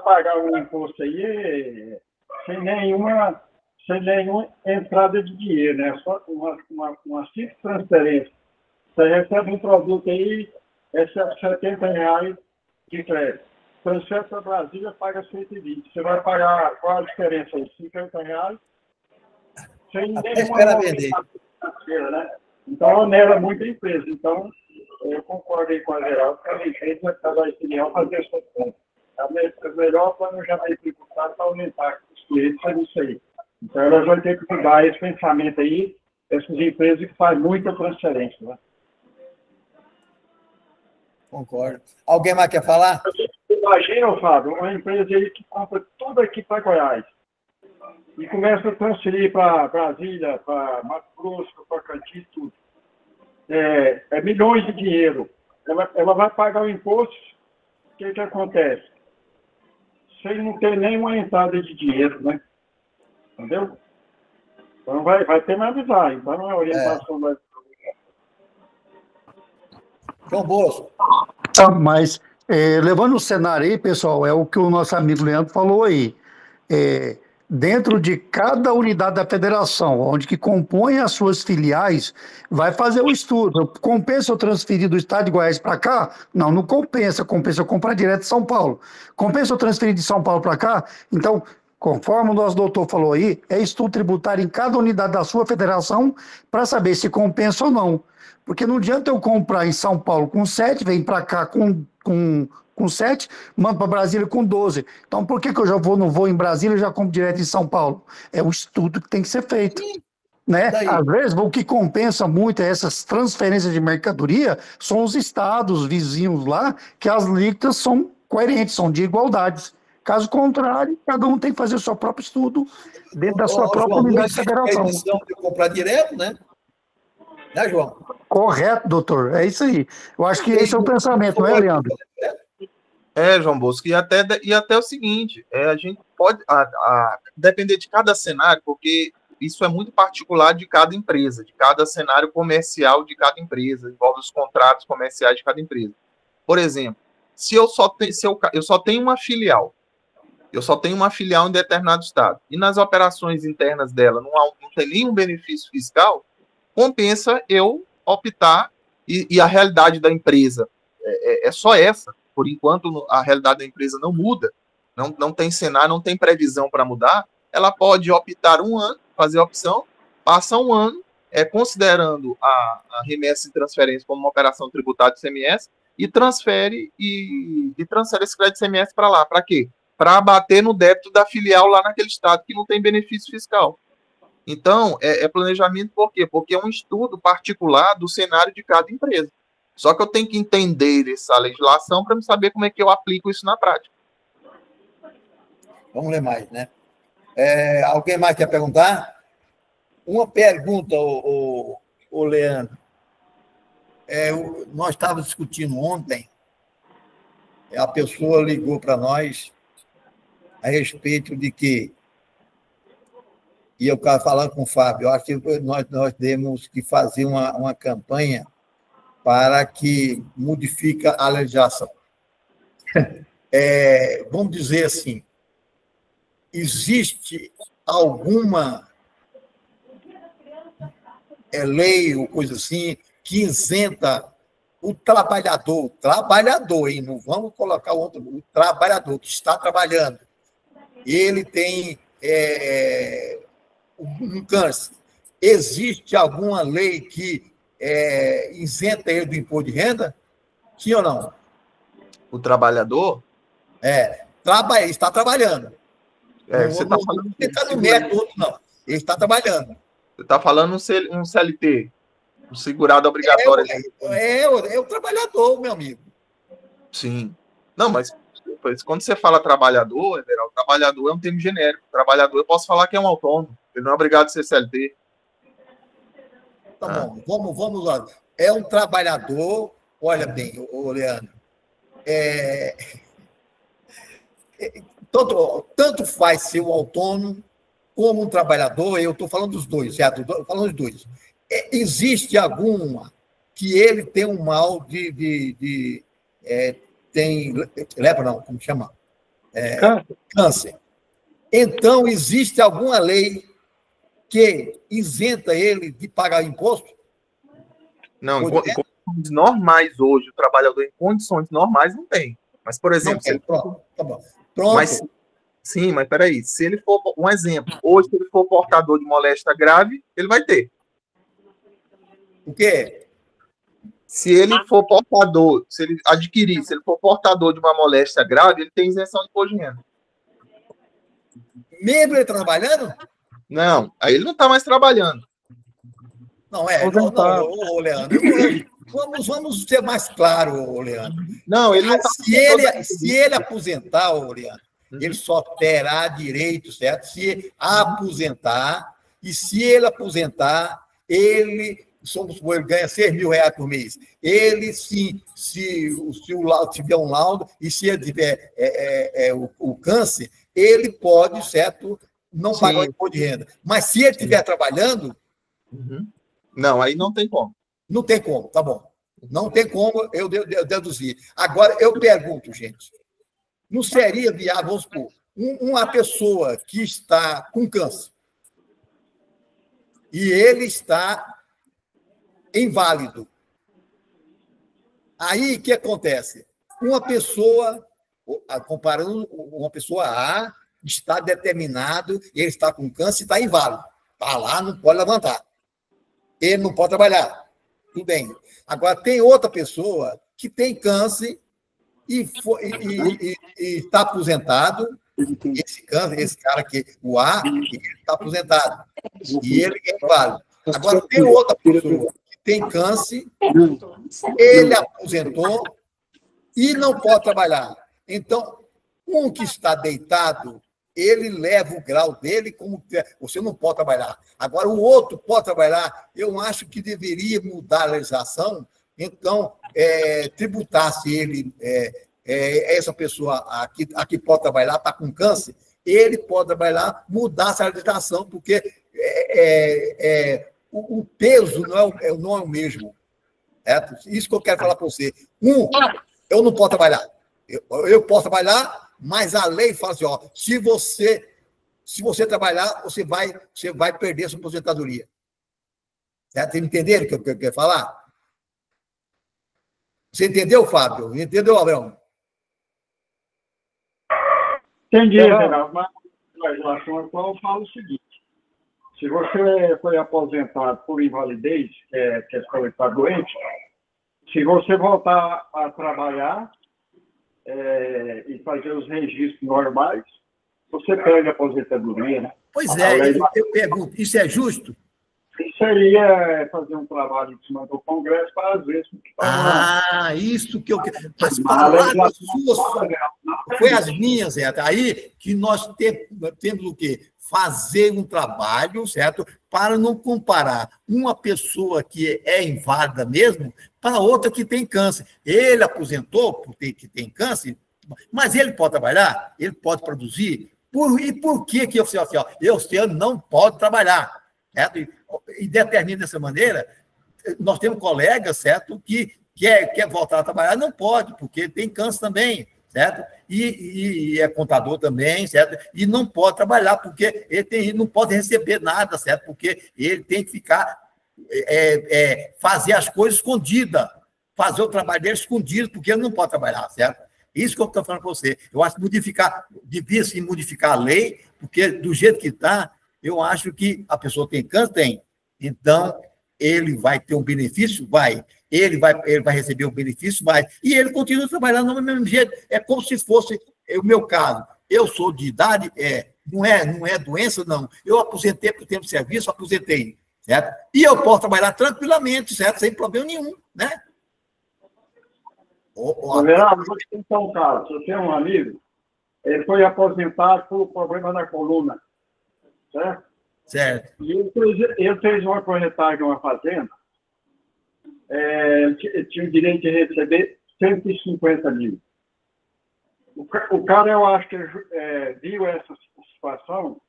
pagar um imposto aí sem nenhuma entrada de dinheiro, né? Só uma simples transferência. Você recebe um produto aí, recebe R$70 de crédito. transfere para Brasília, paga 120. Você vai pagar, qual a diferença aí? R$50? Sem nenhuma movimentação financeira, né? Então, onera muito a empresa. Então, eu concordo aí com a Geraldo, que a empresa, cada opinião, fazer essa conta. É melhor planejamento tributário para aumentar os clientes, é isso aí. Então, elas vão ter que mudar esse pensamento aí, essas empresas que fazem muita transferência, né? Concordo. Alguém mais quer falar? Imagina, Fábio, uma empresa aí que compra tudo aqui para Goiás e começa a transferir para Brasília, para Mato Grosso, para Tocantins, tudo. É milhões de dinheiro. Ela vai pagar o imposto, o que acontece? Sem não ter nenhuma entrada de dinheiro, né? Entendeu? Então vai penalizar. Então não é orientação da... João Bosco. Mas, levando o cenário aí, pessoal, é o que o nosso amigo Leandro falou aí. Dentro de cada unidade da federação, onde que compõe as suas filiais, vai fazer o estudo. Compensa eu transferir do estado de Goiás para cá? Não, não compensa. Compensa eu comprar direto de São Paulo. Compensa eu transferir de São Paulo para cá? Então, conforme o nosso doutor falou aí, é estudo tributário em cada unidade da sua federação para saber se compensa ou não. Porque não adianta eu comprar em São Paulo com 7, vem para cá com 7, mando para Brasília com 12. Então, por que eu já não vou em Brasília e já compro direto em São Paulo? É o estudo que tem que ser feito. Né? Às vezes, o que compensa muito é essas transferências de mercadoria são os estados vizinhos lá, que as alíquotas são coerentes, são de igualdades. Caso contrário, cada um tem que fazer o seu próprio estudo dentro da sua própria unidade de federação. De comprar direto, né? Né, João? Correto, doutor. É isso aí. Eu acho que esse é o pensamento, não é, Leandro? João Bosco. E até o seguinte, a gente pode depender de cada cenário, porque isso é muito particular de cada empresa, de cada cenário comercial de cada empresa, envolve os contratos comerciais de cada empresa. Por exemplo, se eu só tenho uma filial, em determinado estado, e nas operações internas dela não tem nenhum benefício fiscal, compensa eu optar, e a realidade da empresa é só essa. Por enquanto, a realidade da empresa não muda, não tem cenário, não tem previsão para mudar, ela pode optar um ano, fazer a opção, passa um ano, considerando a remessa e transferência como uma operação tributária de ICMS, e transfere esse crédito de ICMS para lá. Para quê? Para abater no débito da filial lá naquele estado que não tem benefício fiscal. Então, planejamento por quê? Porque é um estudo particular do cenário de cada empresa. Só que eu tenho que entender essa legislação para saber como é que eu aplico isso na prática. Vamos ler mais, né? Alguém mais quer perguntar? Uma pergunta, o Leandro. Nós estávamos discutindo ontem, a pessoa ligou para nós a respeito de que, e eu estava falando com o Fábio, eu acho que nós temos que fazer uma campanha para que modifique a legislação. Vamos dizer assim, existe alguma lei ou coisa assim que isenta o trabalhador, hein? Não vamos colocar o trabalhador que está trabalhando, ele tem um câncer. Existe alguma lei que isenta ele do imposto de renda? Sim ou não? O trabalhador? Ele está trabalhando. Você está falando... Não está no método, não. Ele está trabalhando. Você está falando um CLT, um segurado obrigatório. É o trabalhador, meu amigo. Sim. Não, mas quando você fala trabalhador, Everaldo, trabalhador é um termo genérico. Trabalhador, eu posso falar que é um autônomo. Ele não é obrigado a ser CLT. Tá bom, vamos lá. É um trabalhador, olha bem, Leandro, tanto faz ser um autônomo como um trabalhador, eu estou falando dos dois, certo? Estou falando dos dois. Existe alguma que ele tem um mal tem lepra, não, como chama? Câncer. Então, existe alguma lei que isenta ele de pagar imposto? Não, em condições normais hoje, o trabalhador em condições normais não tem. Mas, por exemplo... Pronto, tá bom. Pronto. Mas, sim, mas peraí. Se ele for, um exemplo, hoje, se ele for portador de moléstia grave, ele vai ter. O quê? Se ele for portador, se ele adquirir, se ele for portador de uma moléstia grave, ele tem isenção de imposto de renda. Mesmo ele trabalhando? Não, aí ele não está mais trabalhando. Não, ô, Leandro, vamos ser mais claro, ô, Leandro. Não, ele não tá... Se ele aposentar, ô, Leandro, ele só terá direito, certo? Se aposentar, e se ele aposentar, ele ganha R$6.000 por mês. Ele, se o laudo tiver um laudo, e se ele tiver o câncer, ele pode, certo, não pagar o imposto de renda. Mas se ele estiver trabalhando... Não, aí não tem como. Não tem como, tá bom. Não tem como eu deduzir. Agora, eu pergunto, gente, não seria viável, vamos supor, uma pessoa que está com câncer e ele está inválido. Aí, o que acontece? Uma pessoa, comparando uma pessoa A, está determinado, ele está com câncer e está inválido. Está lá, não pode levantar. Ele não pode trabalhar. Tudo bem. Agora, tem outra pessoa que tem câncer e está aposentado. Esse cara aqui, o A, ele está aposentado. E ele é inválido. Agora, tem outra pessoa que tem câncer, ele aposentou e não pode trabalhar. Então, um que está deitado, ele leva o grau dele como você não pode trabalhar. Agora, o outro pode trabalhar. Eu acho que deveria mudar a legislação, então, tributasse ele, essa pessoa aqui pode trabalhar, está com câncer, ele pode trabalhar, mudar essa legislação, porque o peso não é o mesmo. Isso que eu quero falar para você. Eu não posso trabalhar. Eu posso trabalhar, mas a lei fala assim, se você trabalhar, você vai perder sua aposentadoria. Certo? Vocês entenderam o que eu quero falar? Você entendeu, Fábio? Entendeu, Abraão? Entendi, Renato, mas a legislação atual fala o seguinte: se você foi aposentado por invalidez, que é questão de estar doente, se você voltar a trabalhar e fazer os registros normais, você perde a aposentadoria, né? Pois eu pergunto, isso é justo? Isso seria fazer um trabalho em cima do Congresso para, às vezes... Isso que eu quero. As palavras suas foi as minhas, certo? Aí que nós temos o quê? Fazer um trabalho, certo? Para não comparar uma pessoa que é inválida mesmo para outra que tem câncer. Ele aposentou porque tem câncer, mas ele pode trabalhar, ele pode produzir. E por que eu sei assim, você não pode trabalhar? Certo? E determina dessa maneira, nós temos colegas, certo, que quer voltar a trabalhar, não pode, porque tem câncer também, certo? E é contador também, certo? E não pode trabalhar, porque ele não pode receber nada, certo? Porque ele tem que ficar, fazer as coisas escondidas, fazer o trabalho dele escondido, porque ele não pode trabalhar, certo? Isso que eu estou falando para você. Eu acho que devia-se modificar a lei, porque do jeito que está, eu acho que a pessoa tem câncer, tem. Então, ele vai ter um benefício? Vai. Ele vai receber um benefício? Vai. E ele continua trabalhando do mesmo jeito. É como se fosse o meu caso. Eu sou de idade? Não é doença, não. Eu aposentei por tempo de serviço, aposentei. Certo? E eu posso trabalhar tranquilamente, certo? Sem problema nenhum, né? Verão, vou te contar um caso. Eu tenho um amigo, ele foi aposentado por problema da coluna. Certo? Certo. E ele fez uma corretagem em uma fazenda, ele tinha o direito de receber 150 mil. O cara, eu acho que viu essa situação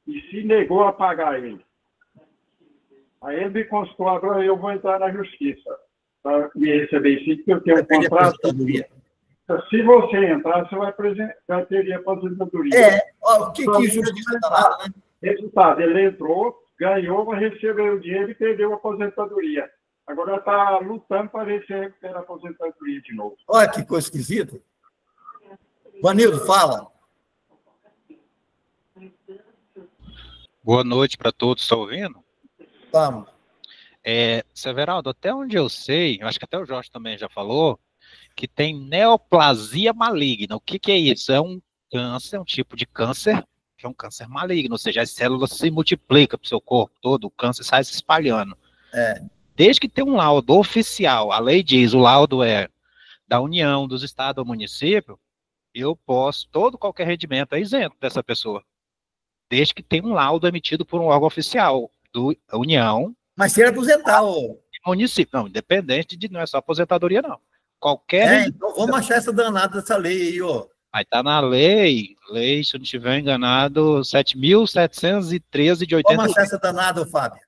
e se negou a pagar ele. Aí ele me consultou, agora eu vou entrar na justiça para me receber isso, porque eu tenho um contrato. Se você entrar, você vai ter aposentadoria. O que justiça está lá, né? Resultado, ele entrou, ganhou, mas recebeu o dinheiro e perdeu a aposentadoria. Agora está lutando para ver se recupera a aposentadoria de novo. Olha que coisa esquisita. Vanildo, fala. Boa noite para todos, estão ouvindo? Vamos. Severaldo, até onde eu sei, eu acho que até o Jorge também já falou, que tem neoplasia maligna. O que é isso? É um câncer, um tipo de câncer, que é um câncer maligno, ou seja, as células se multiplicam para o seu corpo todo, o câncer sai se espalhando. Desde que tem um laudo oficial, a lei diz, o laudo é da União, dos estados ou município, eu posso, qualquer rendimento é isento dessa pessoa. Desde que tenha um laudo emitido por um órgão oficial da União. Mas se ele aposentar, município, não, independente não é só aposentadoria, não. Qualquer. Então vamos achar essa danada dessa lei aí, ó. Aí tá na lei, se eu não estiver enganado, 7.713 de 80. Vamos achar essa danada, Fábio.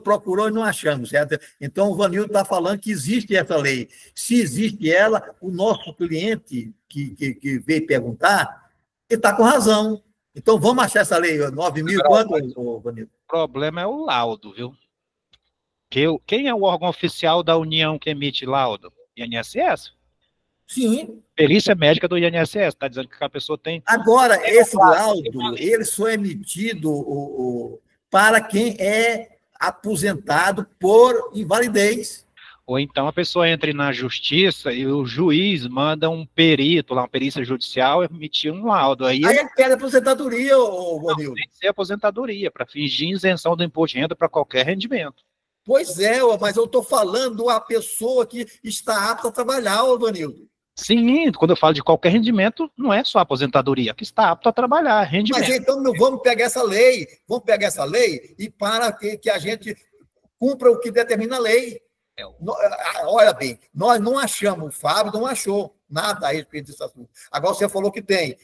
Procurou e não achamos, certo? Então, o Vanildo está falando que existe essa lei. Se existe ela, o nosso cliente que veio perguntar, ele está com razão. Então, vamos achar essa lei. 9.000, quanto, Vanildo? O problema é o laudo, viu? Quem é o órgão oficial da União que emite laudo? INSS? Sim. Perícia médica do INSS, está dizendo que a pessoa tem... Agora, esse laudo, ele só é emitido para quem é aposentado por invalidez. Ou então a pessoa entra na justiça e o juiz manda um perito, lá, uma perícia judicial, emitir um laudo. Aí ele quer aposentadoria, Vanildo. Tem que ser aposentadoria, para fingir isenção do imposto de renda para qualquer rendimento. Pois é, mas eu estou falando a pessoa que está apta a trabalhar, Vanildo. Sim, quando eu falo de qualquer rendimento, não é só aposentadoria, que está apto a trabalhar, rendimento. Mas então vamos pegar essa lei, e para que a gente cumpra o que determina a lei. Olha bem, nós não achamos, o Fábio não achou nada a respeito desse assunto. Agora você falou que tem.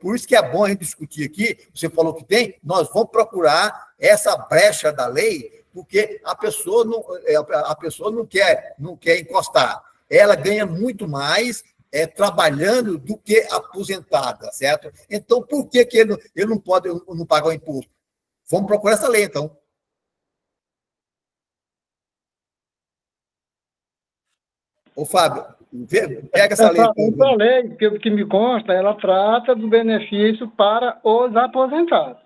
Por isso que é bom a gente discutir aqui, você falou que tem, nós vamos procurar essa brecha da lei, porque a pessoa não quer encostar. Ela ganha muito mais trabalhando do que aposentada, certo? Então, por que ele não pode não pagar o imposto? Vamos procurar essa lei, então. Ô, Fábio, pega essa lei. Essa lei, que me consta, ela trata do benefício para os aposentados.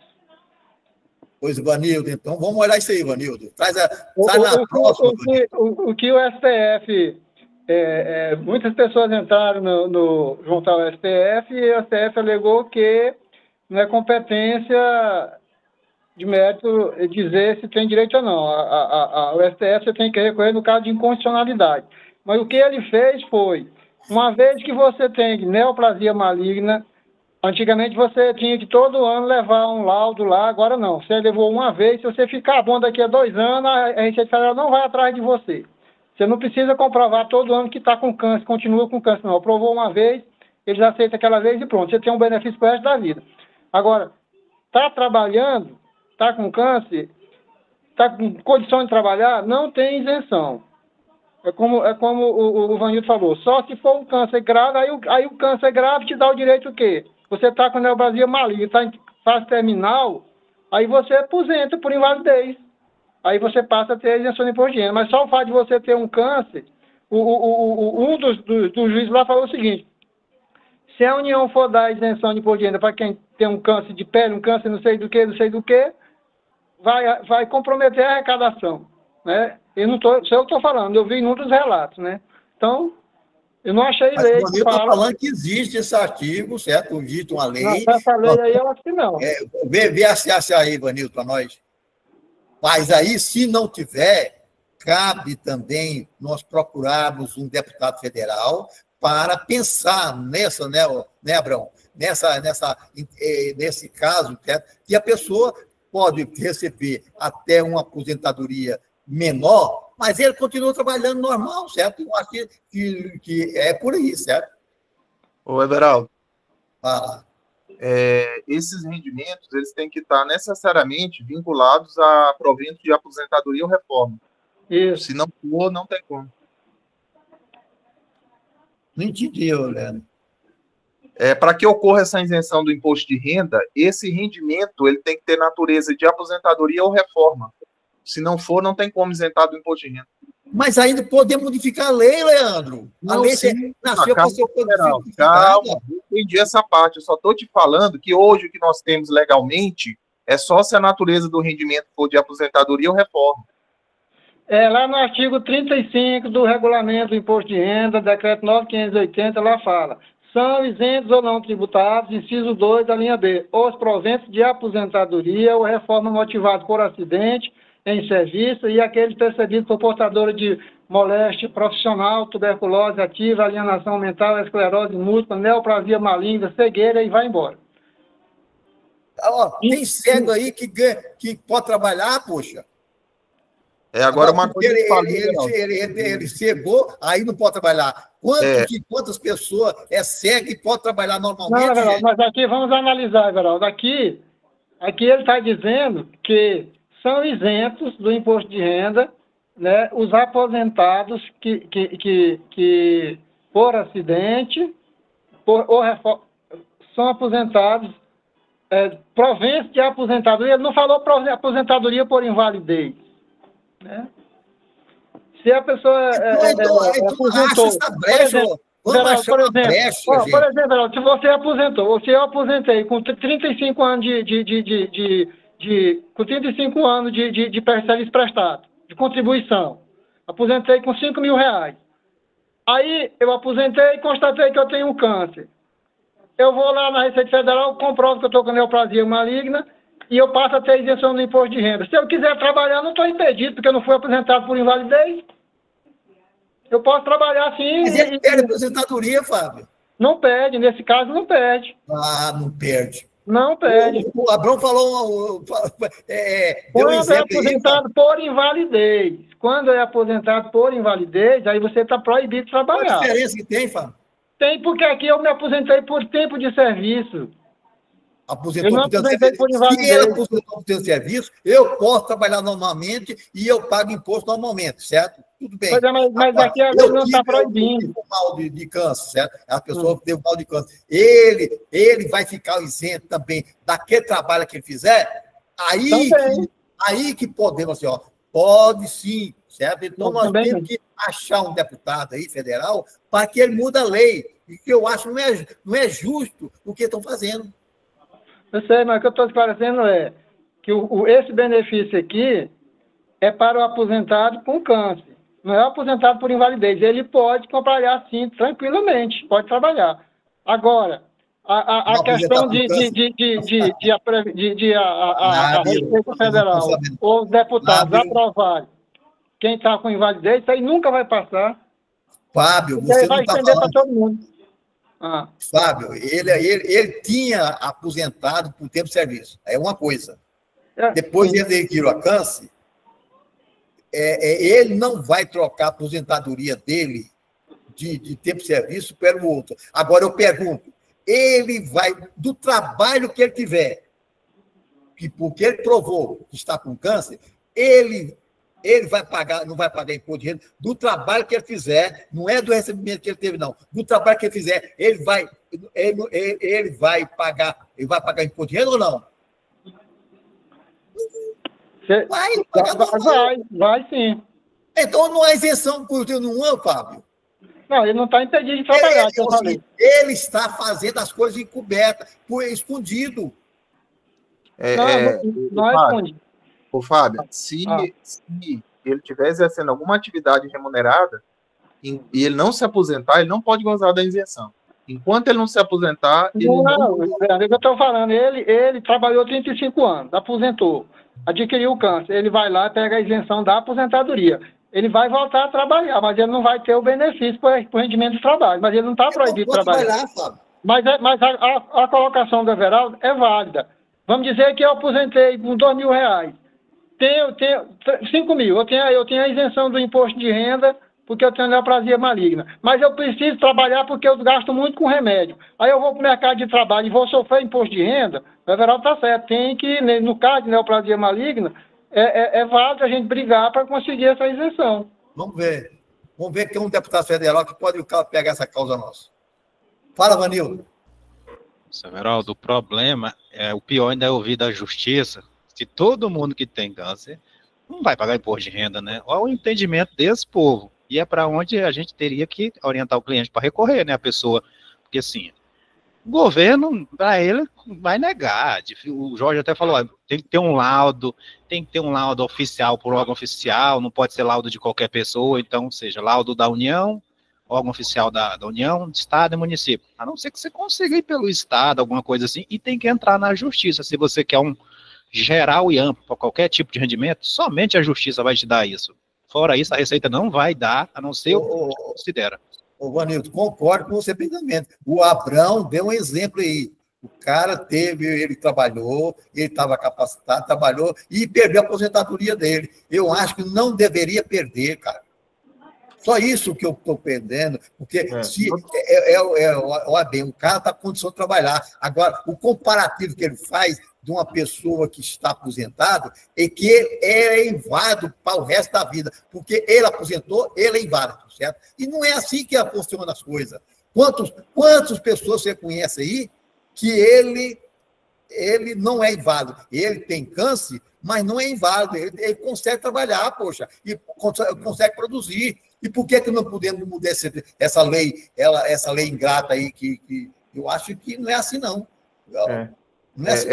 Pois, Vanildo, então vamos olhar isso aí, Vanildo. Traz na próxima. O que o STF... muitas pessoas entraram junto ao STF e o STF alegou que não é competência de mérito dizer se tem direito ou não. O STF você tem que recorrer no caso de inconstitucionalidade. Mas o que ele fez foi, uma vez que você tem neoplasia maligna, antigamente você tinha que todo ano levar um laudo lá, agora não. Você levou uma vez, se você ficar bom daqui a 2 anos, a Receita Federal não vai atrás de você. Você não precisa comprovar todo ano que está com câncer, continua com câncer, não. Aprovou uma vez, eles aceitam aquela vez e pronto. Você tem um benefício para o resto da vida. Agora, está trabalhando, está com câncer, está com condição de trabalhar, não tem isenção. É como o Vanildo falou, só se for um câncer grave, aí o câncer grave te dá o direito o quê? Você está com neoplasia maligna, está em fase terminal, aí você aposenta por invalidez. Aí você passa a ter a isenção de imposto de renda. Mas só o fato de você ter um câncer, um dos juízes lá falou o seguinte, se a União for dar isenção de imposto de renda para quem tem um câncer de pele, um câncer não sei do que, vai comprometer a arrecadação. Né? Eu estou falando, eu vi em um dos relatos. Né? Então, eu não achei lei. Mas o está falando que existe esse artigo, certo? Existe uma lei. Não, essa lei aí, eu acho que não. Vê aí, Vanildo, para nós. Mas aí, se não tiver, cabe também nós procurarmos um deputado federal para pensar nessa, né, Abrão? Nesse caso, que a pessoa pode receber até uma aposentadoria menor, mas ele continua trabalhando normal, certo? Eu acho que é por aí, certo? Ô, Everaldo. Fala. Esses rendimentos eles têm que estar necessariamente vinculados a provento de aposentadoria ou reforma. Isso. Se não for, não tem como. Não entendi, Leandro. Para que ocorra essa isenção do imposto de renda, esse rendimento ele tem que ter natureza de aposentadoria ou reforma. Se não for, não tem como isentar do imposto de renda. Mas ainda podemos modificar a lei, Leandro. A lei nasceu para ser modificada. Calma, eu entendi essa parte. Eu só estou te falando que hoje o que nós temos legalmente é só se a natureza do rendimento for de aposentadoria ou reforma. Lá no artigo 35 do Regulamento do Imposto de Renda, decreto 9.580, lá fala: são isentos ou não tributados, inciso 2 da linha B, os proventos de aposentadoria ou reforma motivados por acidente em serviço e aqueles percebidos por portadores de moléstia profissional, tuberculose ativa, alienação mental, esclerose múltipla, neoplasia maligna, cegueira e vai embora. Tem cego aí que pode trabalhar, poxa. Agora uma coisa ele cegou, aí não pode trabalhar. Quantas pessoas cego e pode trabalhar normalmente? Não, Everaldo, mas aqui vamos analisar, Everaldo. Aqui ele está dizendo que são isentos do imposto de renda, né, os aposentados que por acidente, são aposentados, proventos de aposentadoria. Ele não falou aposentadoria por invalidez. Né? Se a pessoa aposentou, por exemplo, se você aposentou, se eu aposentei com 35 anos com 35 anos de serviço prestado, de contribuição, aposentei com 5 mil reais. Aí eu aposentei e constatei que eu tenho um câncer. Eu vou lá na Receita Federal, comprovo que eu estou com neoplasia maligna e eu passo a ter isenção do imposto de renda. Se eu quiser trabalhar, eu não estou impedido, porque eu não fui aposentado por invalidez. Eu posso trabalhar sim. Mas ele perde aposentadoria, Fábio? Não perde, nesse caso não perde. Não perde. Não perde. O Abrão falou. Quando é aposentado por invalidez. Quando é aposentado por invalidez, aí você está proibido de trabalhar. Qual a diferença que tem, Fábio? Tem, porque aqui eu me aposentei por tempo de serviço. Eu não aposentei por invalidez. Se ele aposentou por tempo de serviço, eu posso trabalhar normalmente e eu pago imposto normalmente, certo? Tudo bem. Mas aqui a lei não está proibindo. Eu tive mal de câncer, certo? A pessoa teve mal de câncer. Ele vai ficar isento também daquele trabalho que ele fizer. Aí que podemos, assim, pode sim, certo? Então nós temos que achar um deputado aí, federal, para que ele mude a lei. E que eu acho não é justo o que estão fazendo. Eu sei, mas o que eu estou esclarecendo é que esse benefício aqui é para o aposentado com câncer. Não é aposentado por invalidez. Ele pode trabalhar, sim, tranquilamente. Pode trabalhar. Agora, a questão a Receita Federal ou os deputados aprovarem quem está com invalidez, isso aí nunca vai passar. Fábio, você vai estender para todo mundo. Fábio, ele tinha aposentado por tempo de serviço. É uma coisa. Depois ele adquiriu a câncer, ele não vai trocar a aposentadoria dele de tempo de serviço pelo outro. Agora eu pergunto, ele vai, do trabalho que ele tiver, porque ele provou que está com câncer, ele vai pagar, não vai pagar imposto de renda do trabalho que ele fizer, não é do recebimento que ele teve, não. Do trabalho que ele fizer, ele vai pagar imposto de renda ou não? Vai sim. Então não há isenção por nenhuma, Fábio. Não, ele não está impedido de trabalhar. Ele está fazendo as coisas encobertas, escondido. Não é escondido. Ô, Fábio, se ele estiver exercendo alguma atividade remunerada e ele não se aposentar, ele não pode gozar da isenção. Enquanto ele não se aposentar... É o que eu estou falando. Ele trabalhou 35 anos, aposentou, adquiriu o câncer. Ele vai lá e pega a isenção da aposentadoria. Ele vai voltar a trabalhar, mas ele não vai ter o benefício por rendimento de trabalho. Mas ele não está proibido de trabalhar. Mas a colocação do Everaldo é válida. Vamos dizer que eu aposentei com 2 mil reais. Tenho 5 mil. Eu tenho a isenção do imposto de renda porque eu tenho neoplasia maligna. Mas eu preciso trabalhar porque eu gasto muito com remédio. Aí eu vou para o mercado de trabalho e vou sofrer imposto de renda. O Everaldo está certo. Tem que, no caso de neoplasia maligna, é válido a gente brigar para conseguir essa isenção. Vamos ver que tem um deputado federal que pode pegar essa causa nossa. Fala, Vanildo. Everaldo, o problema, o pior ainda é ouvir da justiça, se todo mundo que tem câncer não vai pagar imposto de renda, né? Olha o entendimento desse povo. E é para onde a gente teria que orientar o cliente para recorrer, né? A pessoa, porque assim, o governo, para ele, vai negar. O Jorge até falou, tem que ter um laudo, oficial por órgão oficial, não pode ser laudo de qualquer pessoa, então, seja laudo da União, órgão oficial da União, Estado e município. A não ser que você consiga ir pelo Estado, alguma coisa assim, e tem que entrar na Justiça. Se você quer um geral e amplo para qualquer tipo de rendimento, somente a Justiça vai te dar isso. Fora isso, a Receita não vai dar, a não ser o que considera. Ô, Vanildo, concordo com você plenamente. O Abrão deu um exemplo aí. O cara ele trabalhou, ele estava capacitado, trabalhou e perdeu a aposentadoria dele. Eu acho que não deveria perder, cara. Só isso que eu estou perdendo, porque olha bem, o cara está com condição de trabalhar. Agora, o comparativo que ele faz de uma pessoa que está aposentado é que ele é inválido para o resto da vida, porque ele aposentou, ele é inválido, certo? E não é assim que funcionam as coisas. Quantas pessoas você conhece aí que ele não é inválido? Ele tem câncer, mas não é inválido, ele consegue trabalhar, poxa, e consegue produzir. E por que não podemos mudar essa lei ingrata aí, que eu acho que não é assim, não. Não é assim.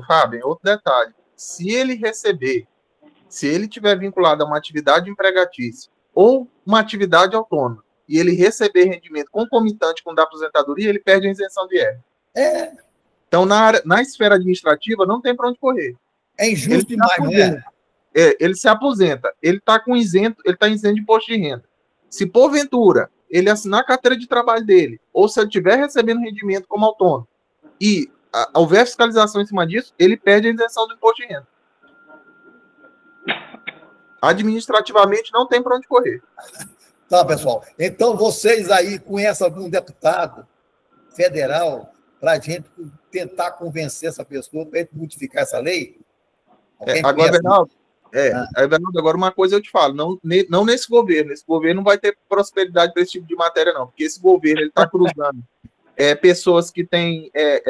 Fábio, outro detalhe. Se ele tiver vinculado a uma atividade empregatícia ou uma atividade autônoma, e ele receber rendimento concomitante com o da aposentadoria, ele perde a isenção de IR. Então, na esfera administrativa, não tem para onde correr. É injusto demais, não é? Ele se aposenta, ele está isento de imposto de renda. Se porventura ele assinar a carteira de trabalho dele, ou se ele estiver recebendo rendimento como autônomo, e houver fiscalização em cima disso, ele perde a isenção do imposto de renda. Administrativamente não tem para onde correr. Tá, pessoal. Então, vocês aí conhecem algum deputado federal para a gente tentar convencer essa pessoa para modificar essa lei? Agora, Bernardo, agora uma coisa eu te falo, não nesse governo. Esse governo não vai ter prosperidade para esse tipo de matéria, não, porque esse governo está cruzando pessoas que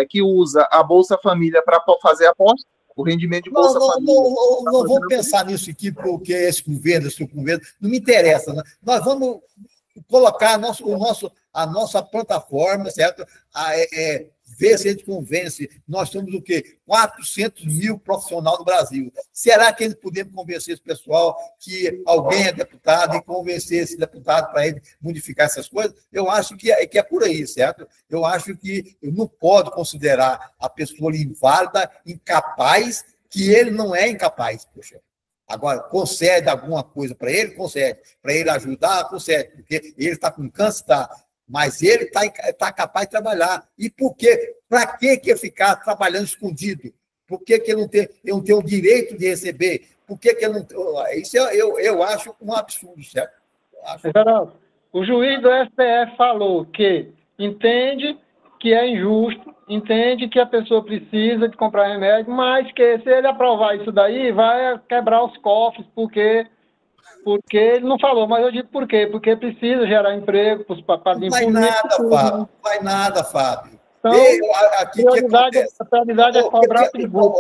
que usa a Bolsa Família para fazer aposta, o rendimento de Bolsa Família. Não vamos pensar nisso aqui, porque esse governo, não me interessa. Né? Nós vamos colocar a nossa plataforma, certo? Ver se a gente convence. Nós temos o quê? 400 mil profissionais no Brasil. Será que eles podemos convencer esse pessoal que alguém é deputado e convencer esse deputado para ele modificar essas coisas? Eu acho que é por aí, certo? Eu acho que eu não posso considerar a pessoa inválida, incapaz, que ele não é incapaz, poxa. Agora, concede alguma coisa para ele? Concede. Para ele ajudar? Concede. Porque ele está com câncer? Está. Mas ele está capaz de trabalhar. E por quê? Para que ficar trabalhando escondido? Por que ele não tem o direito de receber? Por que ele não... Isso eu acho um absurdo, certo? Geraldo, o juiz do STF falou que entende que é injusto, entende que a pessoa precisa de comprar remédio, mas que se ele aprovar isso daí, vai quebrar os cofres, porque ele não falou, mas eu digo por quê? Porque precisa gerar emprego para os papas. Não vai nada, Fábio. Então, a prioridade é cobrar tributo.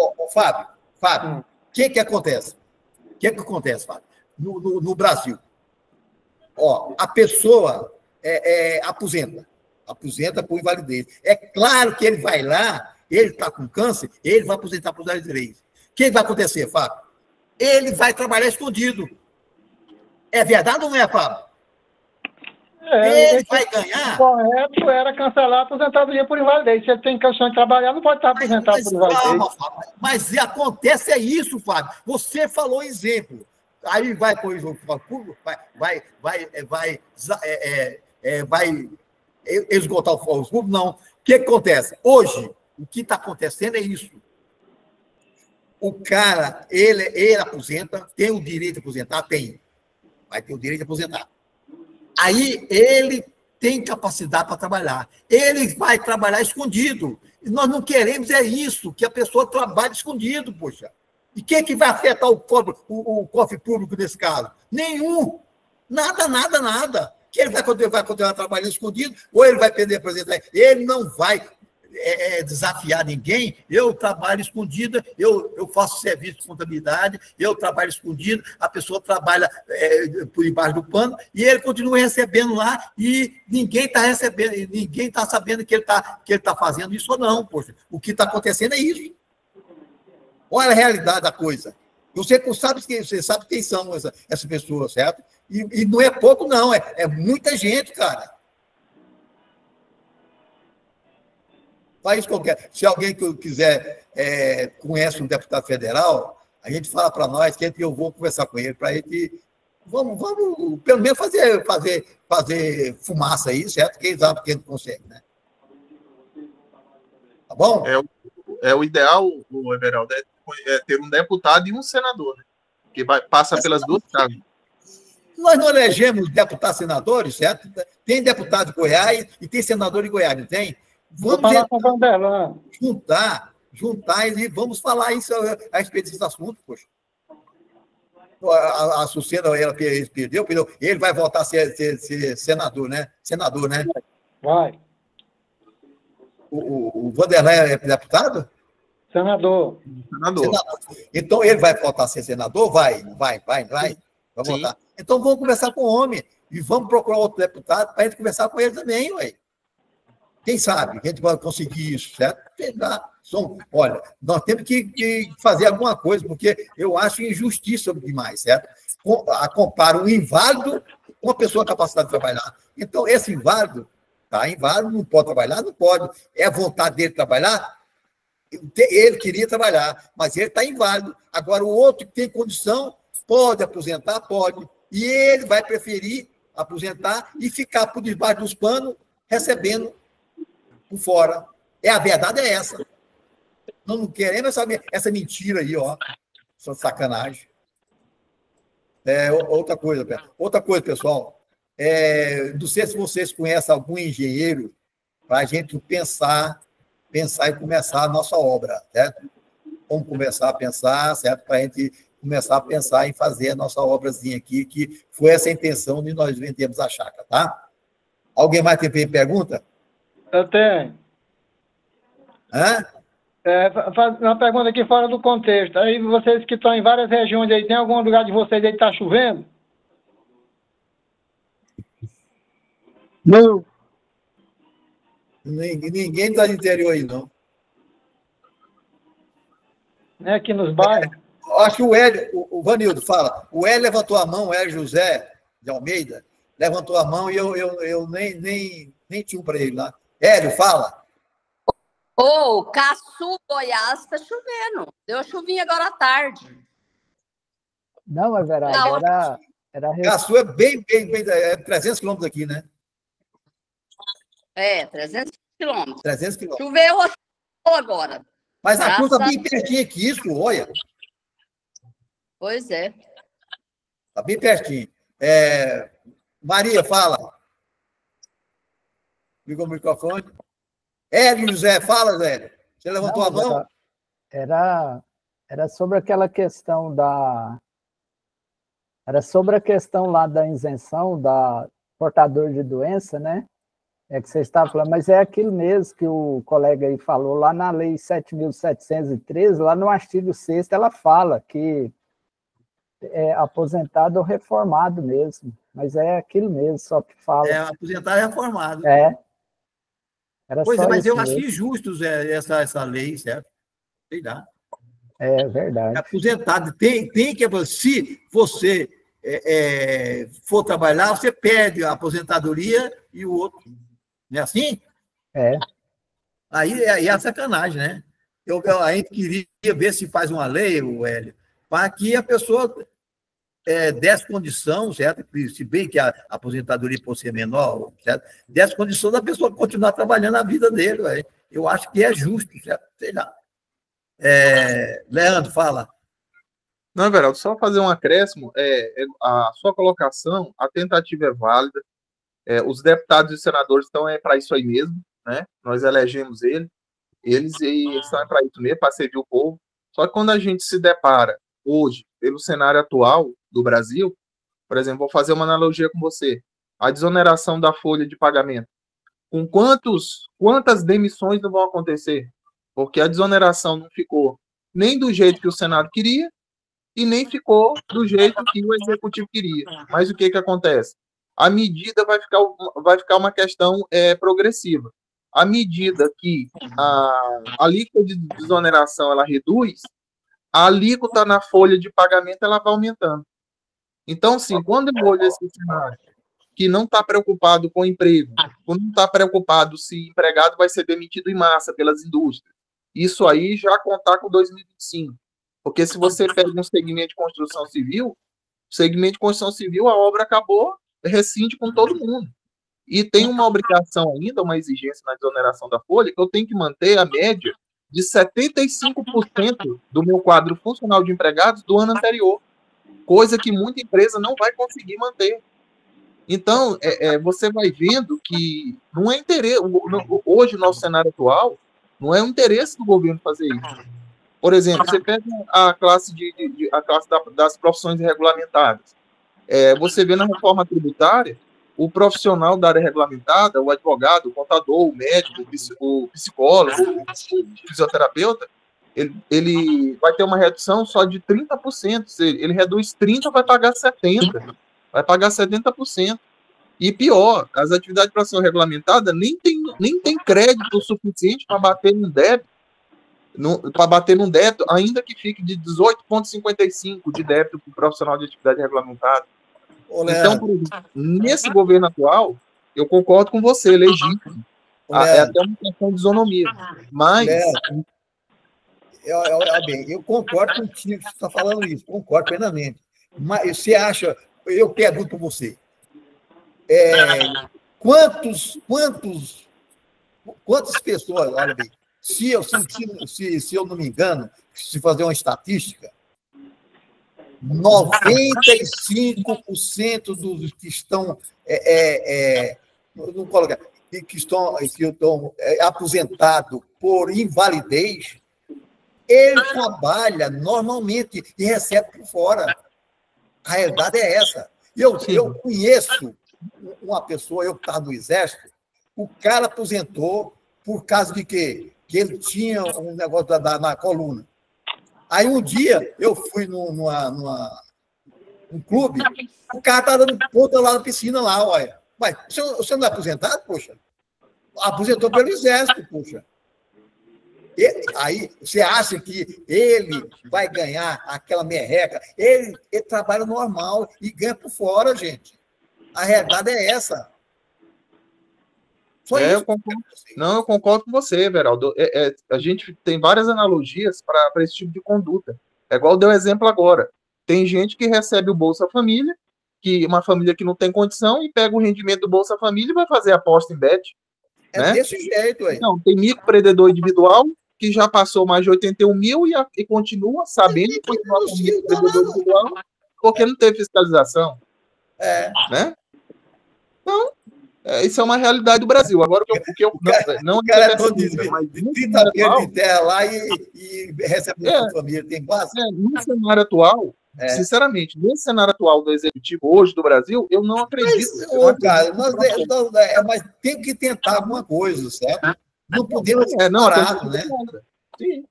Fábio, o que acontece? O que acontece, Fábio? No Brasil, a pessoa aposenta por invalidez. É claro que ele vai lá, ele está com câncer, ele vai aposentar por invalidez. O que vai acontecer, Fábio? Ele vai trabalhar escondido. É verdade ou não é, Fábio? Ele vai ganhar. O correto era cancelar a aposentadoria por invalidez. Se ele tem condição de trabalhar, não pode estar aposentado por invalidez. Calma, Fábio. Mas acontece isso, Fábio. Você falou exemplo. Aí vai para o esgoto público, vai esgotar o público? Não. O que acontece? Hoje, o que está acontecendo é isso. O cara, ele aposenta, tem o direito de aposentar? Tem. Vai ter o direito de aposentar. Aí ele tem capacidade para trabalhar. Ele vai trabalhar escondido. E nós não queremos isso, que a pessoa trabalhe escondido, poxa. E quem que vai afetar o cofre público nesse caso? Nenhum. Nada. Que ele vai continuar trabalhando escondido, ou ele vai perder a aposentadoria. Ele não vai. desafiar ninguém, eu trabalho escondido, eu faço serviço de contabilidade, eu trabalho escondido, a pessoa trabalha por debaixo do pano, e ele continua recebendo lá, e ninguém está recebendo, ninguém está sabendo que ele está fazendo isso ou não, poxa. O que está acontecendo é isso. Olha a realidade da coisa. Você sabe quem são essas pessoas, certo? E não é pouco, não, é muita gente, cara. Faz qualquer. Se alguém que quiser, conhece um deputado federal, a gente fala para nós que eu vou conversar com ele, para ele. Vamos, pelo menos fazer fumaça aí, certo? Quem sabe que ele consegue, né? Tá bom? O ideal, o Everaldo, é ter um deputado e um senador, né? Que passa pelas duas casas. Nós não elegemos deputados senadores, certo? Tem deputado de Goiás e tem senador de Goiás, não tem? Vamos falar com o Vanderlan. Juntar e vamos falar isso a respeito desses assuntos, poxa. A Sucena, ela perdeu, ele vai voltar a ser senador, né? Senador, né? Vai. O Vanderlan é deputado? Senador. Então, ele vai voltar a ser senador? Vai. Vai voltar. Então, vamos conversar com o homem e vamos procurar outro deputado para a gente conversar com ele também, ué. Quem sabe a gente pode conseguir isso, certo? Olha, nós temos que fazer alguma coisa, porque eu acho injustiça demais, certo? Compara um inválido com uma pessoa capacitada de trabalhar. Então, esse inválido, não pode trabalhar? Não pode. É a vontade dele trabalhar? Ele queria trabalhar, mas ele está inválido. Agora, o outro que tem condição pode aposentar? Pode. E ele vai preferir aposentar e ficar por debaixo dos panos, recebendo por fora. A verdade é essa. Não queremos essa mentira aí, ó. Essa sacanagem. Outra coisa, pessoal. Não sei se vocês conhecem algum engenheiro para a gente pensar e começar a nossa obra, certo? Vamos começar a pensar, certo? Para a gente começar a pensar em fazer a nossa obrazinha aqui, que foi essa a intenção de nós vendemos a chácara, tá? Alguém mais tem pergunta? Eu tenho. Hã? Uma pergunta aqui fora do contexto. Aí vocês que estão em várias regiões aí, tem algum lugar de vocês aí que está chovendo? Não. Ninguém está no interior aí, não. Nem aqui nos bairros? Acho que o Vanildo fala. O Hélio levantou a mão, o Hélio José de Almeida levantou a mão e eu nem tinha para ele lá. Hélio, fala. Caçu, Goiás, está chovendo. Deu chuvinha agora à tarde. Não, Everaldo, era... Caçu é bem 300 quilômetros aqui, né? 300 quilômetros. 300 quilômetros. Choveu agora. Mas a coisa está bem pertinho aqui, isso, olha. Pois é. Está bem pertinho. Maria, fala. Ligou o microfone. Hélio, José, fala, Zé. Você levantou a mão? Era sobre aquela questão Era sobre a questão lá da isenção da portador de doença, né? Que você estava falando, mas é aquilo mesmo que o colega aí falou, lá na Lei 7.713, lá no artigo 6º, ela fala que é aposentado ou reformado mesmo, mas é aquilo mesmo, só que fala. Aposentado e reformado. Pois é, mas eu acho injusto, Zé, essa lei, certo? Sei lá. É verdade. Aposentado, tem que... Se você for trabalhar, você perde a aposentadoria e o outro. Não é assim? Aí é sacanagem, né? A gente queria ver se faz uma lei, o Hélio, para que a pessoa desse condição, certo? Se bem que a aposentadoria por ser menor, certo? Desse condição da pessoa continuar trabalhando a vida dele. Véio. Eu acho que é justo, certo? Sei lá. Leandro, fala. Não, Everaldo, só fazer um acréscimo. A sua colocação, a tentativa é válida. Os deputados e senadores estão para isso aí mesmo, né? Nós elegemos eles estão para isso mesmo, para servir o povo. Só que quando a gente se depara hoje, pelo cenário atual do Brasil, por exemplo, vou fazer uma analogia com você. A desoneração da folha de pagamento. com quantas demissões não vão acontecer? Porque a desoneração não ficou nem do jeito que o Senado queria e nem ficou do jeito que o Executivo queria. Mas o que acontece? A medida vai ficar uma questão progressiva. À medida que a alíquota de desoneração ela reduz, a alíquota na folha de pagamento ela vai aumentando. Então, assim, quando eu olho esse cenário que não está preocupado com o emprego, quando não está preocupado se empregado vai ser demitido em massa pelas indústrias, isso aí já contar com 2025. Porque se você pega um segmento de construção civil, a obra acabou, rescinde com todo mundo. E tem uma obrigação ainda, uma exigência na desoneração da folha, que eu tenho que manter a média de 75% do meu quadro funcional de empregados do ano anterior, coisa que muita empresa não vai conseguir manter. Então, você vai vendo que não é interesse, hoje, no nosso cenário atual, não é um interesse do governo fazer isso. Por exemplo, você pega a classe, das profissões regulamentadas. Você vê na reforma tributária, o profissional da área regulamentada, o advogado, o contador, o médico, o psicólogo, o fisioterapeuta, ele vai ter uma redução só de 30%. Ele reduz 30%, vai pagar 70%. Vai pagar 70%. E pior, as atividades de profissão regulamentada nem tem crédito suficiente para bater num débito, ainda que fique de 18,55 de débito para o profissional de atividade regulamentada. Então, por exemplo, nesse governo atual, eu concordo com você, legítimo. É até uma questão de isonomia. Mas... eu concordo contigo que você está falando isso, concordo plenamente. Mas você acha, eu pergunto para você, quantas pessoas, olha bem, se eu não me engano, se fazer uma estatística, 95% dos que estão que estão aposentados por invalidez, ele trabalha normalmente e recebe por fora. A realidade é essa. Eu conheço uma pessoa, eu que estava no Exército, o cara aposentou por causa de quê? Que ele tinha um negócio na coluna. Aí um dia eu fui num clube, o cara está dando ponta lá na piscina, lá, olha. Mas você não é aposentado, poxa? Aposentou pelo Exército, poxa. Aí você acha que ele vai ganhar aquela merreca? Ele trabalha normal e ganha por fora, gente. A realidade é essa. Eu concordo com você, Everaldo. A gente tem várias analogias para esse tipo de conduta. É igual deu exemplo agora. Tem gente que recebe o Bolsa Família, que uma família que não tem condição, e pega o rendimento do Bolsa Família e vai fazer aposta em bet. Né? Desse jeito, aí. Não, tem microempreendedor individual que já passou mais de 81 mil e continua sabendo que continua como microempreendedor individual porque não teve fiscalização. Né? Então, isso é uma realidade do Brasil. Agora, o que eu não cara de 30 pés de terra lá e recebe a família, tem quase. No cenário atual, sinceramente, nesse cenário atual do Executivo hoje do Brasil, eu não acredito. Mas tem que tentar alguma coisa, certo? Não podemos ser parados, né? Sim.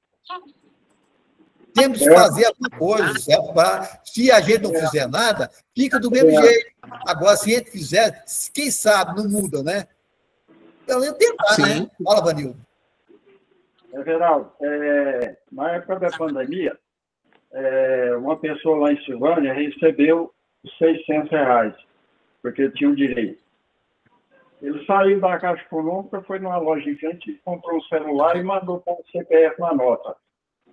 Temos que fazer alguma coisa, certo? Se a gente não fizer nada, fica do mesmo jeito. Agora, se a gente fizer, quem sabe não muda, né? Pelo menos tentar, né? Fala, Vanil. Everaldo, na época da pandemia, uma pessoa lá em Silvânia recebeu R$600, porque tinha um direito. Ele saiu da Caixa Econômica, foi numa loja em frente, comprou um celular e mandou para o CPF na nota.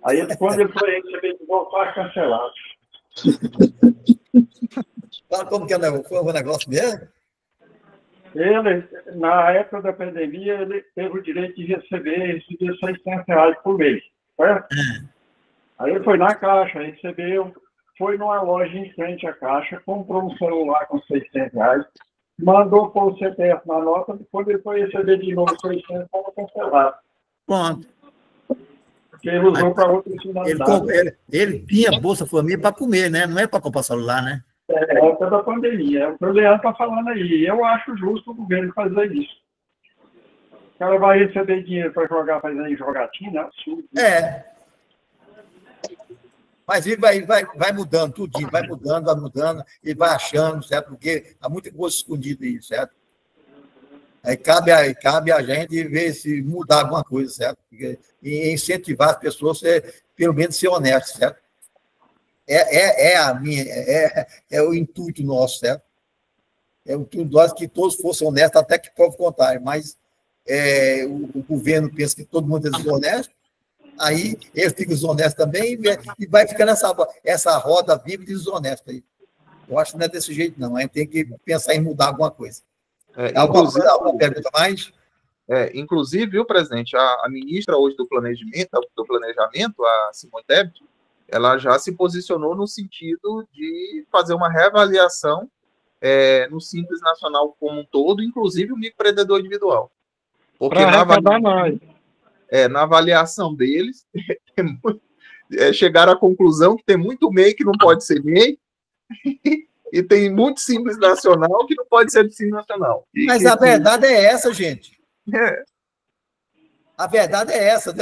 Aí, quando ele foi receber de volta, foi cancelado. Fala como que é o negócio mesmo? Ele, na época da pandemia, ele teve o direito de receber R$600 por mês. Certo? Aí ele foi na Caixa, recebeu, foi numa loja em frente à Caixa, comprou um celular com R$600, mandou pôr o CPF na nota, quando ele foi receber de novo 600, foi cancelado. Pronto. Porque ele usou para outra finalidade. Ele tinha Bolsa Família para comer, né? Não é para comprar celular, né? É época da pandemia. É o que o Leandro está falando aí. Eu acho justo o governo fazer isso. ela vai receber dinheiro para jogar, fazendo jogatina, absurdo. Mas ele vai mudando tudinho, vai mudando, e vai achando, certo? Porque há muita coisa escondida aí, certo? Aí cabe a gente ver se mudar alguma coisa, certo? E incentivar as pessoas a pelo menos ser honestas, certo? É o intuito nosso, certo? É o intuito nosso que todos fossem honestos, até que prove o contrário, mas o governo pensa que todo mundo é desonesto, aí eles ficam desonestos também e vai ficando essa roda viva de desonesto aí. Eu acho que não é desse jeito, não. A gente tem que pensar em mudar alguma coisa. Alguma pergunta mais? Inclusive, viu, presidente, a ministra hoje do Planejamento, a Simone Tebet, ela já se posicionou no sentido de fazer uma reavaliação no Simples Nacional como um todo, inclusive o microempreendedor individual. Porque na avaliação deles, chegaram à conclusão que tem muito MEI que não pode ser MEI, e tem muito Simples Nacional que não pode ser Simples Nacional. Mas a verdade é essa, gente. A verdade é essa.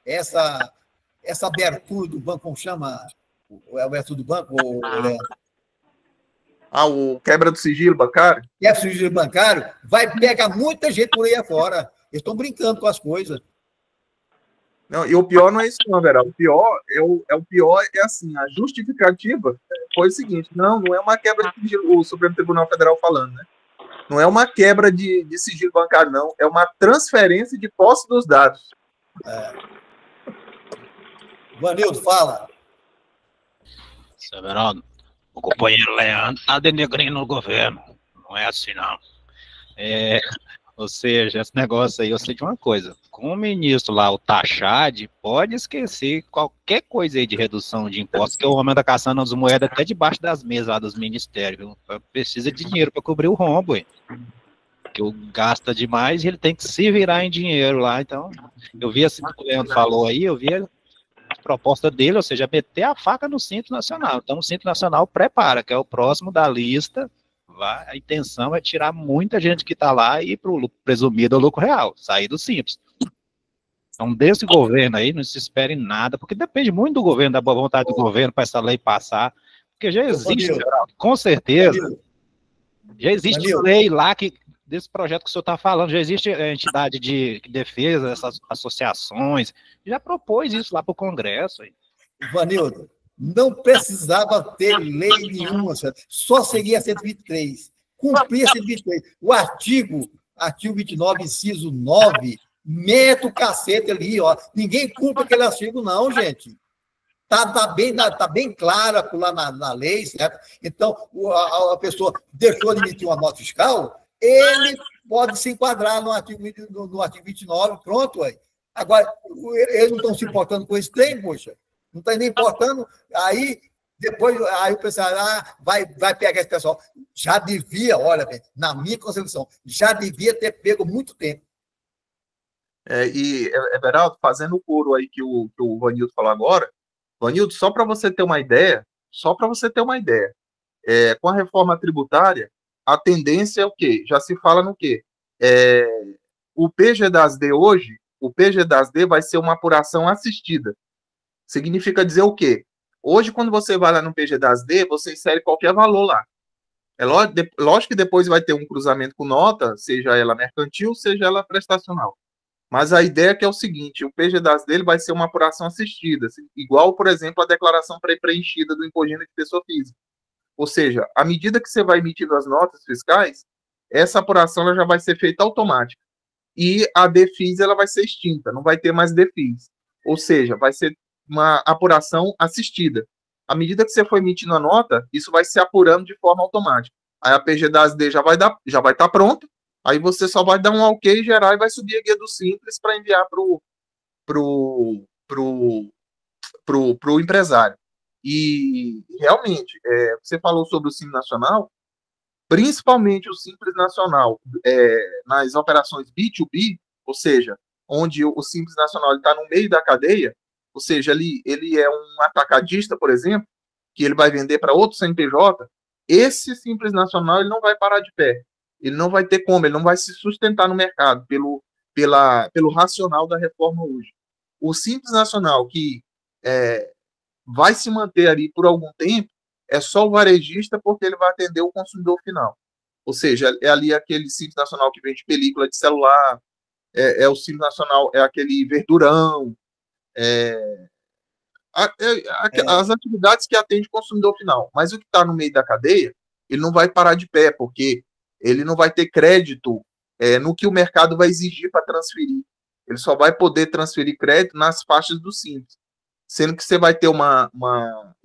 Essa abertura do banco, como chama? A abertura do banco, o quebra do sigilo bancário? Quebra do sigilo bancário vai pegar muita gente por aí afora. Eles estão brincando com as coisas. Não, e o pior não é isso, não, Vera. O pior é assim, a justificativa foi o seguinte: não é uma quebra de sigilo, o Supremo Tribunal Federal falando, né? Não é uma quebra de sigilo bancário, não. É uma transferência de posse dos dados. Vanildo, fala. Severaldo, o companheiro Leandro está denegrindo o governo. Não é assim, não. Ou seja, esse negócio aí, eu sei de uma coisa. Com o ministro lá, o Tachad, pode esquecer qualquer coisa aí de redução de impostos, que o homem anda caçando as moedas até debaixo das mesas lá dos ministérios. Viu? Precisa de dinheiro para cobrir o rombo, hein? Que o gasta demais e ele tem que se virar em dinheiro lá. Então, eu vi assim que o Leandro falou aí, eu vi a proposta dele, ou seja, meter a faca no Simples Nacional. Então, o Simples Nacional prepara, que é o próximo da lista. A intenção é tirar muita gente que está lá e ir para o presumido lucro real, sair do Simples. Então, desse governo aí, não se espere nada, porque depende muito do governo, da boa vontade do governo para essa lei passar, porque já existe, com certeza, já existe lei lá desse projeto que o senhor está falando, já existe a entidade de defesa, essas associações, já propôs isso lá para o Congresso. Vanildo, não precisava ter lei nenhuma, só seguir a 123, cumprir a 123. O artigo 29, inciso 9, mete o cacete ali, ó. Ninguém cumpre aquele artigo, não, gente. Tá bem clara lá na lei, certo? Então, a pessoa deixou de emitir uma nota fiscal, ele pode se enquadrar no artigo 29, pronto, aí. Agora, eles não estão se importando com esse trem, poxa. Não está nem importando, aí depois o pessoal vai pegar esse pessoal. Já devia, olha, na minha concepção, já devia ter pego muito tempo. Everaldo, fazendo o coro aí que o Vanildo falou agora, Vanildo, só para você ter uma ideia, com a reforma tributária, a tendência é o quê? Já se fala no quê? O PG-DAS-D hoje, o PG-DAS-D vai ser uma apuração assistida. Significa dizer o quê? Hoje, quando você vai lá no PG-DAS-D, você insere qualquer valor lá. Lógico que depois vai ter um cruzamento com nota, seja ela mercantil, seja ela prestacional. Mas a ideia é que é o seguinte, o PG-DAS-D vai ser uma apuração assistida, igual, por exemplo, a declaração pré-preenchida do imposto de renda de pessoa física. Ou seja, à medida que você vai emitindo as notas fiscais, essa apuração ela já vai ser feita automática. E a DFIS ela vai ser extinta, não vai ter mais DFIS. Ou seja, vai ser uma apuração assistida. À medida que você for emitindo a nota, isso vai se apurando de forma automática. Aí a PG-DAS-D já vai estar pronta, aí você só vai dar um ok geral e vai subir a guia do Simples para enviar pro empresário. E, realmente, você falou sobre o Simples Nacional, principalmente o Simples Nacional nas operações B2B, ou seja, onde o Simples Nacional está no meio da cadeia, ou seja, ele é um atacadista, por exemplo, que ele vai vender para outro CNPJ, esse Simples Nacional ele não vai parar de pé. Ele não vai ter como, ele não vai se sustentar no mercado pelo racional da reforma hoje. O Simples Nacional, que vai se manter ali por algum tempo, é só o varejista, porque ele vai atender o consumidor final. Ou seja, é ali aquele Simples Nacional que vende película de celular, o Simples Nacional, é aquele verdurão, as atividades que atende o consumidor final. Mas o que está no meio da cadeia, ele não vai parar de pé, porque ele não vai ter crédito no que o mercado vai exigir para transferir. Ele só vai poder transferir crédito nas faixas do Simples. Sendo que você vai ter uma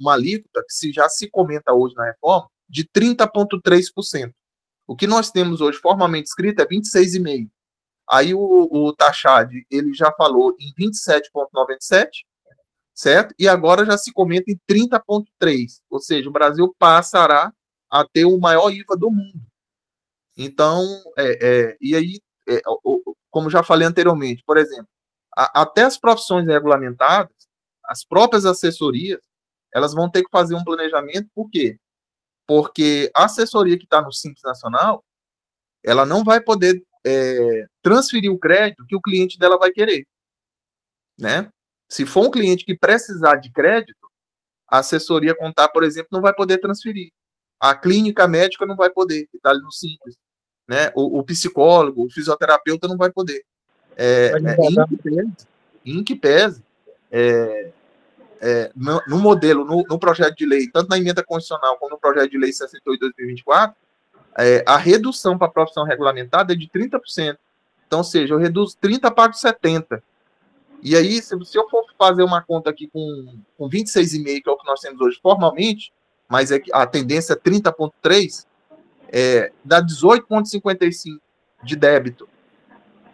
alíquota, que já se comenta hoje na reforma, de 30,3%. O que nós temos hoje formalmente escrito é 26,5%. Aí o Tachad, ele já falou em 27,97%, certo? E agora já se comenta em 30,3%. Ou seja, o Brasil passará a ter o maior IVA do mundo. Então, e aí, como já falei anteriormente, por exemplo, até as profissões regulamentadas, as próprias assessorias, elas vão ter que fazer um planejamento. Por quê? Porque a assessoria que está no Simples Nacional, ela não vai poder transferir o crédito que o cliente dela vai querer, né? Se for um cliente que precisar de crédito, a assessoria contábil, por exemplo, não vai poder transferir. A clínica médica não vai poder, que está ali no Simples, né? O psicólogo, o fisioterapeuta não vai poder. Em que pese, no modelo, no projeto de lei, tanto na emenda constitucional como no projeto de lei 68/2024, a redução para a profissão regulamentada é de 30%. Então, ou seja, eu reduzo 30 para 70. E aí, se eu for fazer uma conta aqui com 26,5, que é o que nós temos hoje formalmente, mas a tendência é 30,3, dá 18,55 de débito.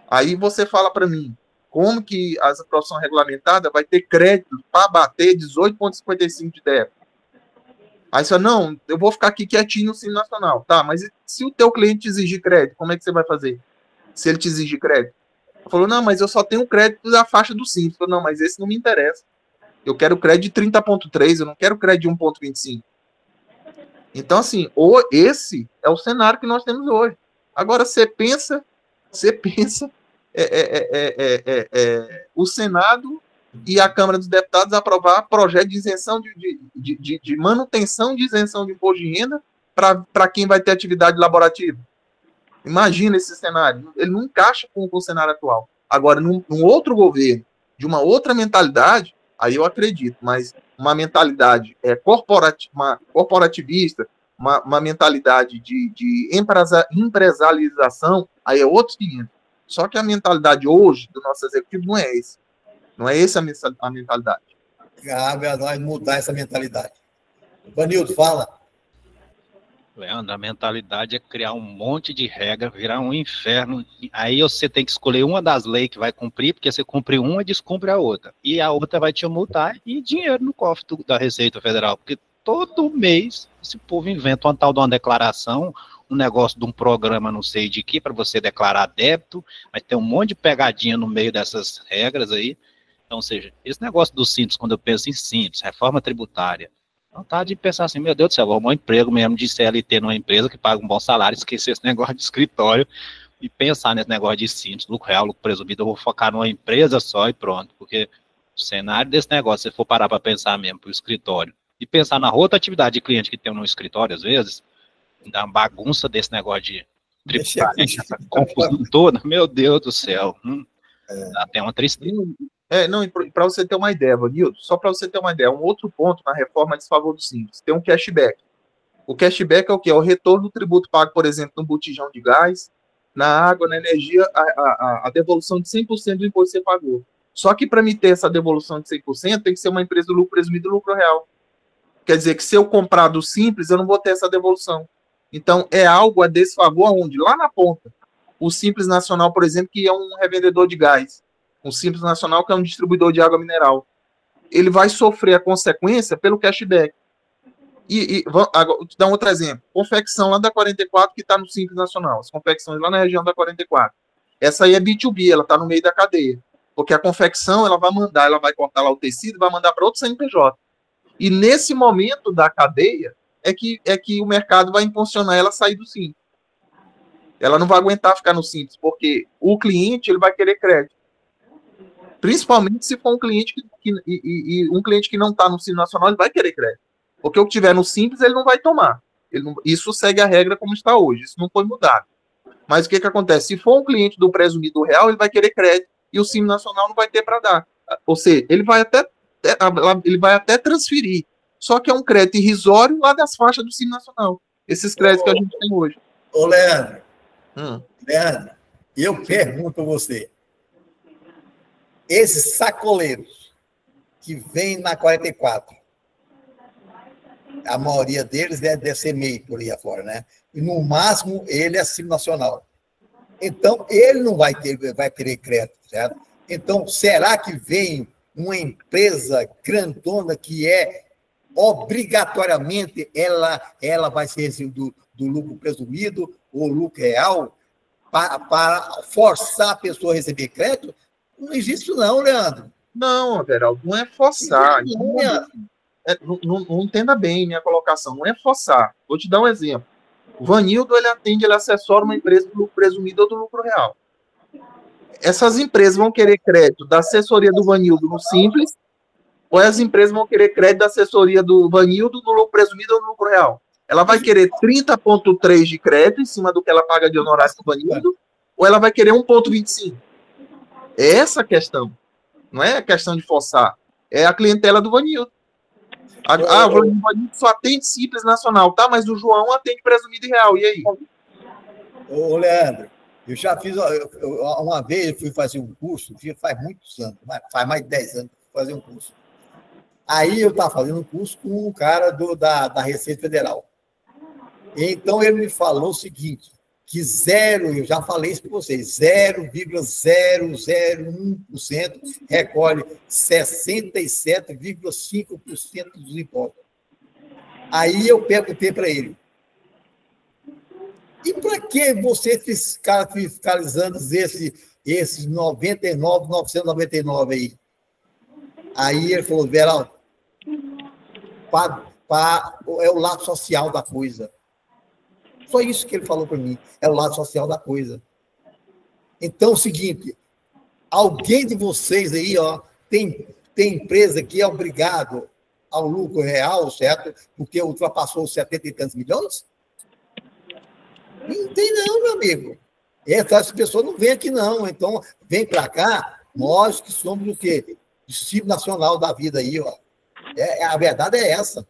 Aí você fala para mim, como que a profissão regulamentada vai ter crédito para bater 18,55 de débito? Aí você fala, não, eu vou ficar aqui quietinho no Simples Nacional. Tá, mas se o teu cliente te exigir crédito, como é que você vai fazer? Se ele te exigir crédito? Ele falou, não, mas eu só tenho crédito da faixa do Simples. Eu falei, não, mas esse não me interessa. Eu quero crédito de 30,3, eu não quero crédito de 1,25. Então, assim, esse é o cenário que nós temos hoje. Agora, você pensa o Senado e a Câmara dos Deputados aprovar projeto de isenção de manutenção de isenção de imposto de renda para quem vai ter atividade laborativa. Imagina esse cenário. Ele não encaixa com o cenário atual. Agora, num outro governo, de uma outra mentalidade, aí eu acredito, mas uma mentalidade corporativista, uma mentalidade de empresarialização, aí é outros 500. Só que a mentalidade hoje do nosso executivo não é esse. Não é essa a mentalidade. Cabe a nós mudar essa mentalidade. Vanildo, fala. Leandro, a mentalidade é criar um monte de regra, virar um inferno. Aí você tem que escolher uma das leis que vai cumprir, porque você cumpre uma e descumpre a outra. E a outra vai te multar e dinheiro no cofre da Receita Federal. Porque todo mês esse povo inventa uma tal de uma declaração, um negócio de um programa não sei de que, para você declarar débito, mas tem um monte de pegadinha no meio dessas regras aí. Então, ou seja, esse negócio do Simples, quando eu penso em Simples, reforma tributária, vontade de pensar assim, meu Deus do céu, vou arrumar um emprego mesmo de CLT numa empresa que paga um bom salário, esquecer esse negócio de escritório e pensar nesse negócio de Simples, lucro real, lucro presumido, eu vou focar numa empresa só e pronto, porque o cenário desse negócio, se for parar para pensar mesmo para o escritório e pensar na outra atividade de cliente que tem no escritório, às vezes, dá uma bagunça desse negócio de tributário, essa confusão toda, meu Deus do céu, dá até uma tristeza. Não, para você ter uma ideia, Vanildo, só para você ter uma ideia, um outro ponto na reforma a desfavor do Simples, tem um cashback. O cashback é o quê? É o retorno do tributo pago, por exemplo, no botijão de gás, na água, na energia, a devolução de 100% do imposto que você pagou. Só que para me ter essa devolução de 100%, tem que ser uma empresa do lucro presumido do lucro real. Quer dizer que se eu comprar do Simples, eu não vou ter essa devolução. Então, é algo a desfavor aonde? Lá na ponta. O Simples Nacional, por exemplo, que é um revendedor de gás. O Simples Nacional, que é um distribuidor de água mineral. Ele vai sofrer a consequência pelo cashback. Agora, vou te dar um outro exemplo. Confecção lá da 44, que está no Simples Nacional. As confecções lá na região da 44. Essa aí é B2B, ela está no meio da cadeia. Porque a confecção, ela vai cortar lá o tecido e vai mandar para outro CNPJ. E nesse momento da cadeia, é que o mercado vai impulsionar ela a sair do Simples. Ela não vai aguentar ficar no Simples, porque o cliente ele vai querer crédito. Principalmente se for um cliente um cliente que não está no Simples Nacional, ele vai querer crédito. Porque o que tiver no Simples, ele não vai tomar. Isso segue a regra como está hoje. Isso não foi mudado. Mas o que acontece? Se for um cliente do presumido real, ele vai querer crédito e o Simples Nacional não vai ter para dar. Ou seja, ele vai até transferir. Só que é um crédito irrisório lá das faixas do Simples Nacional. Esses créditos que a gente tem hoje. Ô, Leandro, Leandro, eu pergunto a você, esses sacoleiros que vêm na 44, a maioria deles deve ser MEI por aí afora, né? E no máximo ele é Simples Nacional. Então, ele não vai querer crédito, certo? Então, será que vem uma empresa grandona que obrigatoriamente ela vai ser do lucro presumido ou lucro real para forçar a pessoa a receber crédito? Não existe isso não, Leandro. Não, Everaldo, não é forçar. Não entenda bem minha colocação, não é forçar. Vou te dar um exemplo. O Vanildo, ele assessora uma empresa do lucro presumido ou do lucro real. Essas empresas vão querer crédito da assessoria do Vanildo no Simples, ou as empresas vão querer crédito da assessoria do Vanildo no lucro presumido ou no lucro real? Ela vai querer 30,3 de crédito em cima do que ela paga de honorário para o Vanildo, ou ela vai querer 1,25? É essa a questão. Não é a questão de forçar. É a clientela do Vanildo. O Vanildo só atende Simples Nacional, tá? Mas o João atende presumido e real. E aí? Ô, Leandro, eu já fiz... uma vez eu fui fazer um curso, faz muitos anos, faz mais de 10 anos, fazer um curso. Aí eu estava fazendo um curso com um cara da Receita Federal. Então, ele me falou o seguinte, que eu já falei isso para vocês, 0,001% recolhe 67,5% dos impostos. Aí eu perguntei para ele, e para que você fiscalizando esses 99,999 aí? Aí ele falou, Veraldo, é o lado social da coisa. Só isso que ele falou para mim, é o lado social da coisa. Então, é o seguinte, alguém de vocês aí, tem empresa que é obrigado ao lucro real, certo? Porque ultrapassou os 70 e tantos milhões? Não tem não, meu amigo. Essas pessoas não vêm aqui não. Então, vem para cá, nós que somos o quê? O Simples Nacional da vida aí, a verdade é essa.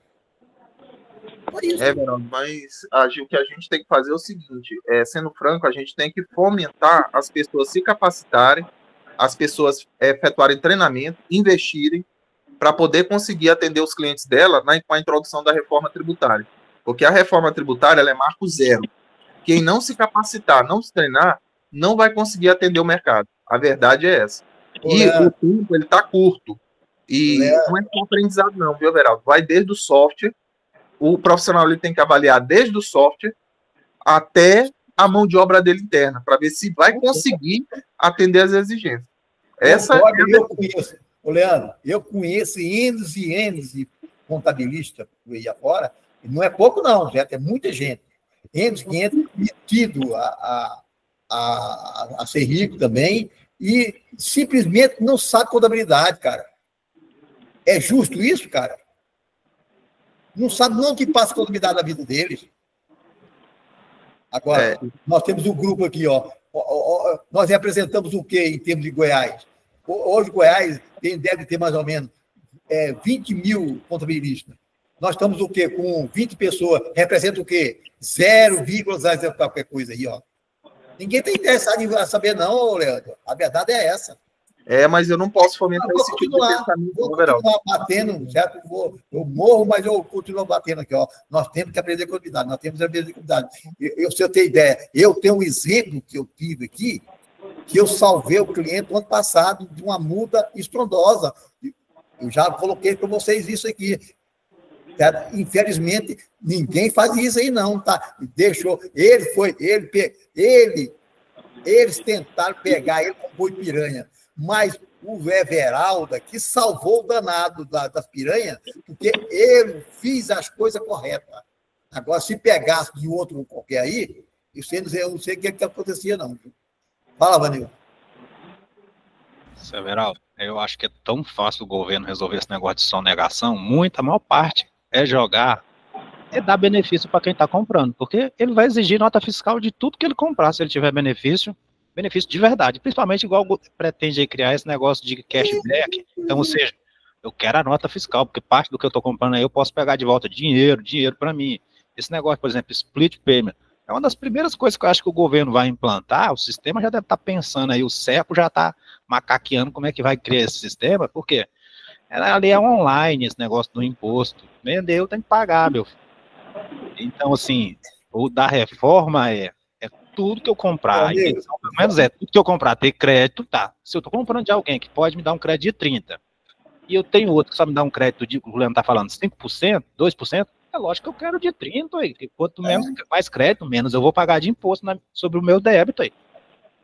Verão, mas o que a gente tem que fazer é o seguinte, sendo franco, a gente tem que fomentar as pessoas se capacitarem, as pessoas efetuarem treinamento, investirem, para poder conseguir atender os clientes dela com a introdução da reforma tributária. Porque a reforma tributária ela é marco zero. Quem não se capacitar, não se treinar, não vai conseguir atender o mercado. A verdade é essa. E o tempo está curto. E não é só aprendizado não, viu, Veraldo? Vai desde o software. O profissional ele tem que avaliar desde o software até a mão de obra dele interna, para ver se vai conseguir atender as exigências. Leandro, eu conheço N e N de contabilista por aí afora, e não é pouco não, já tem muita gente. N e N metido a ser rico também, e simplesmente não sabe contabilidade, cara. É justo isso, cara? Não sabe não o que passa com a contabilidade da vida deles. Agora, nós temos um grupo aqui, nós representamos o quê em termos de Goiás? Hoje, Goiás deve ter mais ou menos 20 mil contabilistas. Nós estamos o quê? Com 20 pessoas. Representa o quê? 0,0 qualquer coisa aí, Ninguém está interessado em saber, não, Leandro. A verdade é essa. Mas eu não posso fomentar esse tipo de pensamento. Vou continuar batendo, certo? Eu morro, mas eu continuo batendo aqui, Nós temos que aprender contabilidade, nós temos que aprender contabilidade. Se eu tenho ideia, eu tenho um exemplo que eu tive aqui, que eu salvei o cliente no ano passado de uma multa estrondosa. Eu já coloquei para vocês isso aqui. Certo? Infelizmente, ninguém faz isso aí, não, tá? Deixou. Eles tentaram pegar ele com boi piranha. Mas o Everaldo que salvou o danado das piranhas, porque ele fez as coisas corretas. Agora, se pegasse de outro qualquer aí, Eu não sei o que acontecia, não. Fala, Vanil. Severaldo, eu acho que é tão fácil o governo resolver esse negócio de sonegação, a maior parte é dar benefício para quem está comprando, porque ele vai exigir nota fiscal de tudo que ele comprar, se ele tiver benefício de verdade, principalmente igual pretende criar esse negócio de cashback. Então, ou seja, eu quero a nota fiscal, porque parte do que eu estou comprando aí eu posso pegar de volta dinheiro para mim. Esse negócio, por exemplo, split payment, é uma das primeiras coisas que eu acho que o governo vai implantar. O sistema já deve estar pensando aí, o CEPO já está macaqueando como é que vai criar esse sistema, porque ali é online esse negócio do imposto. Vendeu, tem que pagar, meu filho. Então, assim, o da reforma é tudo que eu comprar, a intenção, pelo menos tudo que eu comprar, ter crédito, tá. Se eu estou comprando de alguém que pode me dar um crédito de 30%, e eu tenho outro que só me dá um crédito de, o Juliano está falando, 5%, 2%, é lógico que eu quero de 30%, aí. Quanto menos, mais crédito, menos eu vou pagar de imposto sobre o meu débito aí.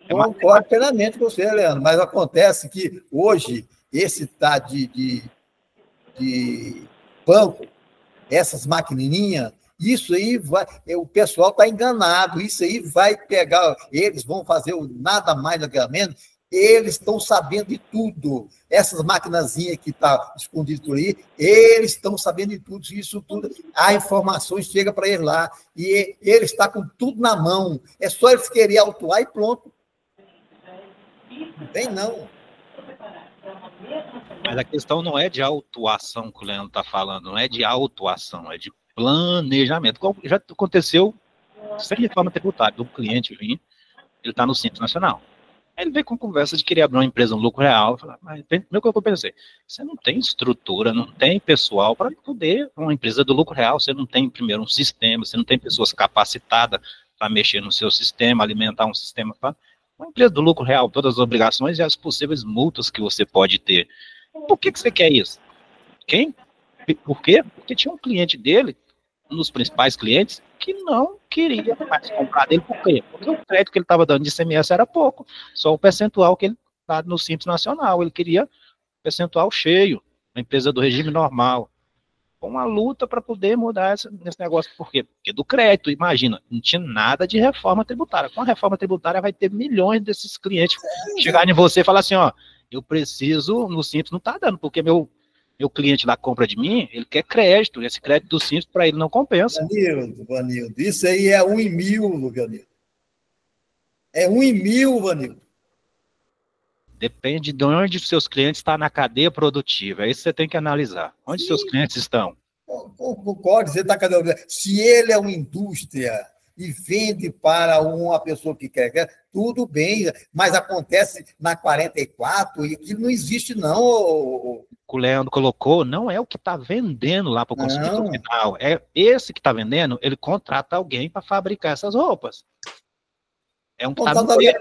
Eu concordo plenamente com você, Leandro, mas acontece que hoje, esse tá de banco, essas maquininhas, isso aí o pessoal está enganado, isso aí vai pegar, eles vão fazer nada mais do que menos, eles estão sabendo de tudo. Essas maquinazinhas que estão escondidas por aí, eles estão sabendo de tudo, isso tudo, a informação chega para eles lá, e eles estão com tudo na mão, é só eles querem autuar e pronto. Não tem, não. Mas a questão não é de autuação que o Leandro está falando, não é de autuação, é de planejamento. Já aconteceu sem reforma tributária, do cliente vir, ele está no Simples Nacional. Aí ele veio com conversa de querer abrir uma empresa no lucro real. Mas meu que eu pensei, você não tem estrutura, não tem pessoal para poder uma empresa do lucro real, você não tem primeiro um sistema, você não tem pessoas capacitadas para mexer no seu sistema, alimentar um sistema para uma empresa do lucro real, todas as obrigações e as possíveis multas que você pode ter. Por que você quer isso? Por quê? Porque tinha um cliente dele, um dos principais clientes, que não queria mais comprar dele. Por quê? Porque o crédito que ele estava dando de ICMS era pouco, só o percentual que ele está no Simples Nacional. Ele queria percentual cheio, uma empresa do regime normal. Uma luta para poder mudar esse negócio. Por quê? Porque do crédito, imagina, não tinha nada de reforma tributária. Com a reforma tributária vai ter milhões desses clientes chegarem em você e falar assim, ó, eu preciso, no Simples não está dando, porque meu cliente lá compra de mim, ele quer crédito, esse crédito do Simples para ele não compensa. Vanildo, isso aí é 1 em 1000, Vanildo. É 1 em 1000, Vanildo. Depende de onde seus clientes estão na cadeia produtiva, é isso que você tem que analisar. Onde seus clientes estão? Concordo, você está cada vez. Se ele é uma indústria e vende para uma pessoa que quer, tudo bem, mas acontece na 44 e aquilo não existe, não. O Leandro colocou, não é o que está vendendo lá para o consumidor final. É esse que está vendendo, ele contrata alguém para fabricar essas roupas. É um que tá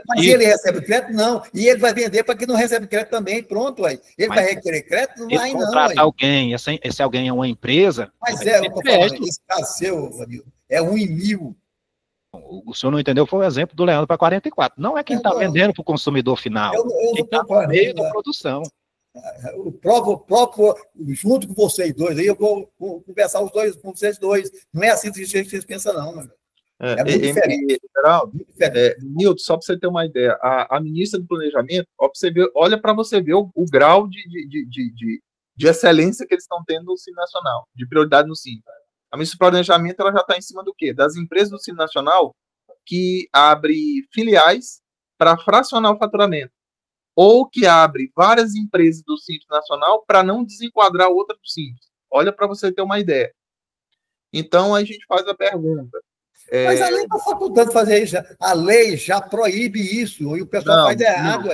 mas ele recebe crédito? Não. E ele vai vender para quem não recebe crédito também. Pronto, aí. Ele vai requerer crédito? Não vai, não. Contratar alguém, esse alguém é uma empresa. Mas eu estou falando, esse caso seu, Vanildo, é 1 em 1000. O senhor não entendeu, foi o exemplo do Leandro para 44. Não é quem está vendendo para o consumidor final. Quem está no meio da produção. Eu provo junto com vocês dois, aí eu vou conversar com vocês dois. Não é assim que vocês pensam, não, meu. É muito diferente. Geraldo, Nilton, só para você ter uma ideia, a ministra do Planejamento, olha para você ver o grau de excelência que eles estão tendo no Simples Nacional, de prioridade no Simples. A ministra do Planejamento ela já está em cima do quê? Das empresas do Simples Nacional que abre filiais para fracionar o faturamento, ou que abre várias empresas do Simples Nacional para não desenquadrar outra do Simples. Olha para você ter uma ideia. Então, a gente faz a pergunta. Mas a lei está facultando fazer isso. A lei já proíbe isso, e o pessoal faz errado.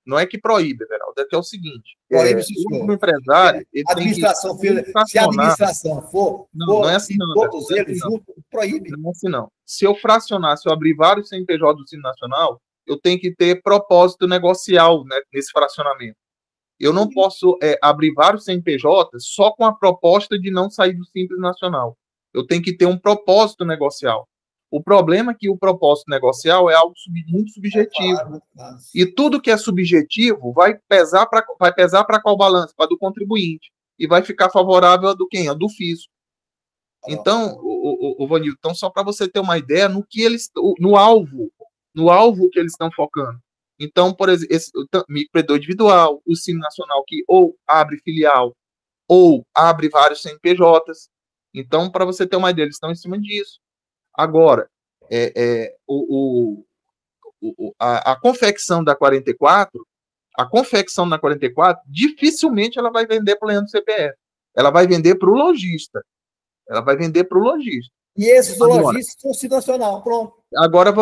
Não é que proíbe, Veraldo, é que é o seguinte. Proíbe, o empresário... Administração, se a administração for não é assim, não, todos eles juntos, proíbe. Não é assim, não. Se eu fracionar, se eu abrir vários CNPJ do Simples Nacional, eu tenho que ter propósito negocial, né, nesse fracionamento. Eu não posso abrir vários CNPJs só com a proposta de não sair do Simples Nacional. Eu tenho que ter um propósito negocial. O problema é que o propósito negocial é algo muito subjetivo. E tudo que é subjetivo vai pesar para qual balanço? Para do contribuinte. E vai ficar favorável a do quem? A do fisco. Então, o Vanildo, então só para você ter uma ideia no alvo que eles estão focando. Então, por exemplo, esse microempreendedor individual, o Cine Nacional que ou abre filial ou abre vários CNPJs. Então, para você ter uma ideia, eles estão em cima disso. Agora, a confecção da 44, dificilmente ela vai vender para o Leandro CPF. Ela vai vender para o lojista. E esses lojistas são Cine Nacional, pronto. Agora,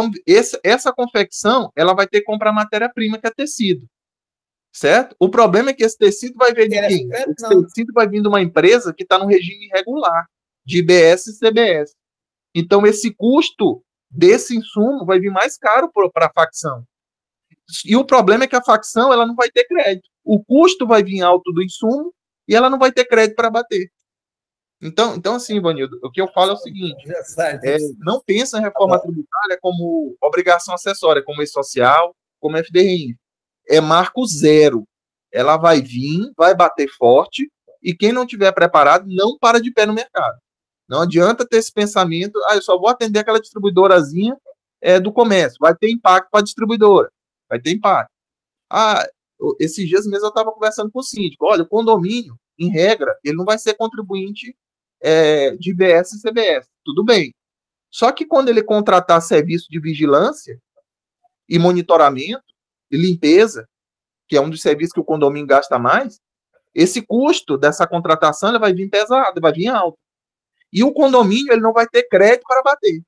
essa confecção, ela vai ter que comprar matéria-prima, que é tecido. Certo? O problema é que esse tecido vai vir de quem? Esse tecido vai vir de uma empresa que está no regime irregular, de IBS e CBS. Então, esse custo desse insumo vai vir mais caro para a facção. E o problema é que a facção ela não vai ter crédito. O custo vai vir alto do insumo e ela não vai ter crédito para bater. Então, assim, Ivanildo, o que eu falo é o seguinte: não pensa em reforma tributária como obrigação acessória, como E-Social, como FDRI. É marco zero. Ela vai vir, vai bater forte, e quem não tiver preparado não para de pé no mercado. Não adianta ter esse pensamento, eu só vou atender aquela distribuidorazinha do comércio. Vai ter impacto para a distribuidora. Vai ter impacto. Esses dias mesmo eu estava conversando com o síndico. Olha, o condomínio, em regra, ele não vai ser contribuinte de IBS e CBS. Tudo bem. Só que quando ele contratar serviço de vigilância e monitoramento e limpeza, que é um dos serviços que o condomínio gasta mais, esse custo dessa contratação ele vai vir pesado, vai vir alto. E o condomínio ele não vai ter crédito para bater.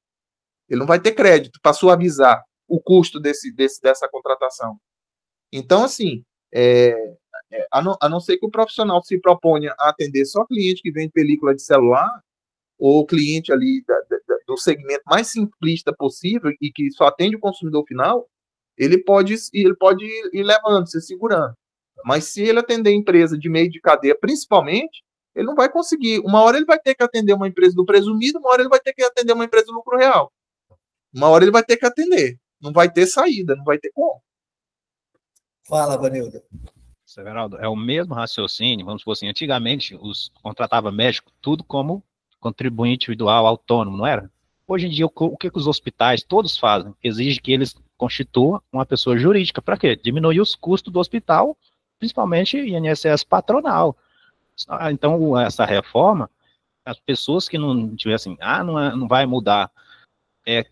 Ele não vai ter crédito para suavizar o custo dessa contratação. Então, assim, a não ser que o profissional se proponha a atender só cliente que vende película de celular, ou cliente ali do segmento mais simplista possível e que só atende o consumidor final, ele pode ir levando, se segurando. Mas se ele atender empresa de meio de cadeia, principalmente, ele não vai conseguir. Uma hora ele vai ter que atender uma empresa do presumido, uma hora ele vai ter que atender uma empresa do lucro real. Uma hora ele vai ter que atender. Não vai ter saída, não vai ter como. Fala, Vanildo. Severaldo, é o mesmo raciocínio, vamos supor assim, antigamente contratava médico tudo como contribuinte individual, autônomo, não era? Hoje em dia, o que os hospitais todos fazem? Exige que eles constituam uma pessoa jurídica. Para quê? Diminuir os custos do hospital, principalmente INSS patronal. Então, essa reforma, as pessoas que não tivessem, não vai mudar.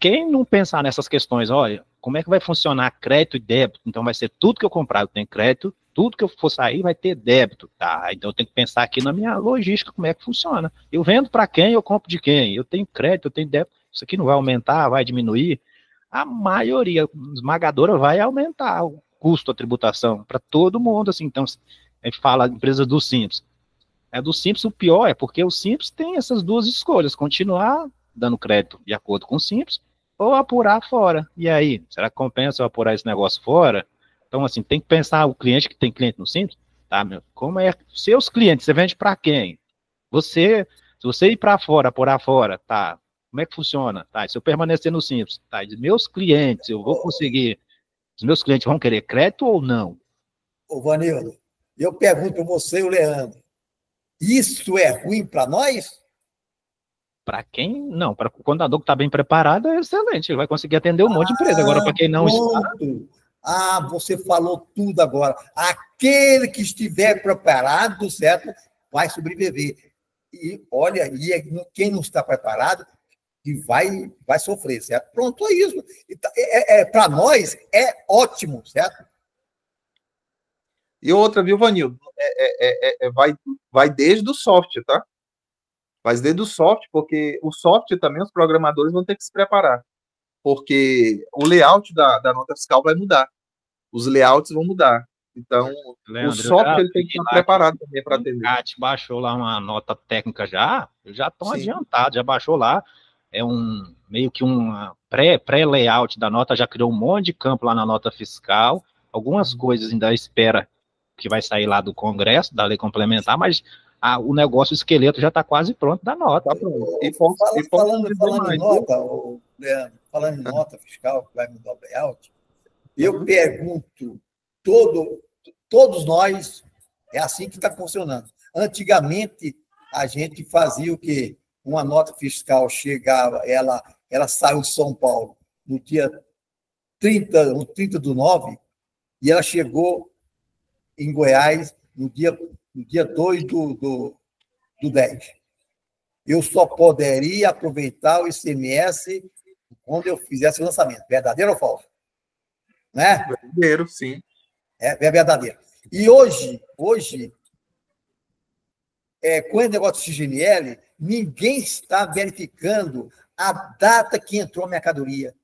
Quem não pensar nessas questões, olha, como é que vai funcionar crédito e débito? Então, vai ser tudo que eu comprar, eu tenho crédito, tudo que eu for sair vai ter débito. Tá, então eu tenho que pensar aqui na minha logística, como é que funciona. Eu vendo para quem, eu compro de quem? Eu tenho crédito, eu tenho débito. Isso aqui não vai aumentar, vai diminuir? A maioria esmagadora vai aumentar o custo da tributação para todo mundo. Assim. Então, a gente fala empresa do Simples. Do Simples, o pior é porque o Simples tem essas duas escolhas, continuar dando crédito de acordo com o Simples ou apurar fora. E aí, será que compensa eu apurar esse negócio fora? Então, assim, tem que pensar o cliente que tem cliente no Simples, tá, meu? Como é seus clientes, você vende para quem? Se você ir para fora, apurar fora, tá? Como é que funciona? Tá, se eu permanecer no Simples, tá? Meus clientes, eu vou conseguir. Os meus clientes vão querer crédito ou não? Ô, Vanildo, eu pergunto para você e o Leandro, isso é ruim para nós? Para quem não, para o contador que está bem preparado, é excelente, ele vai conseguir atender um monte de empresa. Agora, para quem não está. Você falou tudo agora. Aquele que estiver preparado, certo, vai sobreviver. E olha, quem não está preparado, que vai sofrer, certo? Pronto, é isso. Para nós, é ótimo, certo? E outra, viu, Vanildo? Vai desde o software, tá? Vai desde o software, porque o software também, os programadores vão ter que se preparar. Porque o layout da nota fiscal vai mudar. Os layouts vão mudar. Então, Leandro, o software ele tem que estar preparado também para atender. O CAT baixou lá uma nota técnica já, eu já estou adiantado, já baixou lá, meio que um pré-layout da nota, já criou um monte de campo lá na nota fiscal, algumas coisas ainda espera que vai sair lá do Congresso, da lei complementar, mas o negócio, o esqueleto já está quase pronto da nota. Tá pronto. Falando em nota fiscal, que vai mudar o layout, eu pergunto, todos nós, é assim que está funcionando. Antigamente, a gente fazia o quê? uma nota fiscal chegava, ela saiu de São Paulo no dia 30/9, e ela chegou em Goiás no dia 2/10. Eu só poderia aproveitar o ICMS quando eu fizesse o lançamento. Verdadeiro ou falso? Né? Verdadeiro, sim. É verdadeiro. E hoje com esse negócio do XML, ninguém está verificando a data que entrou a mercadoria.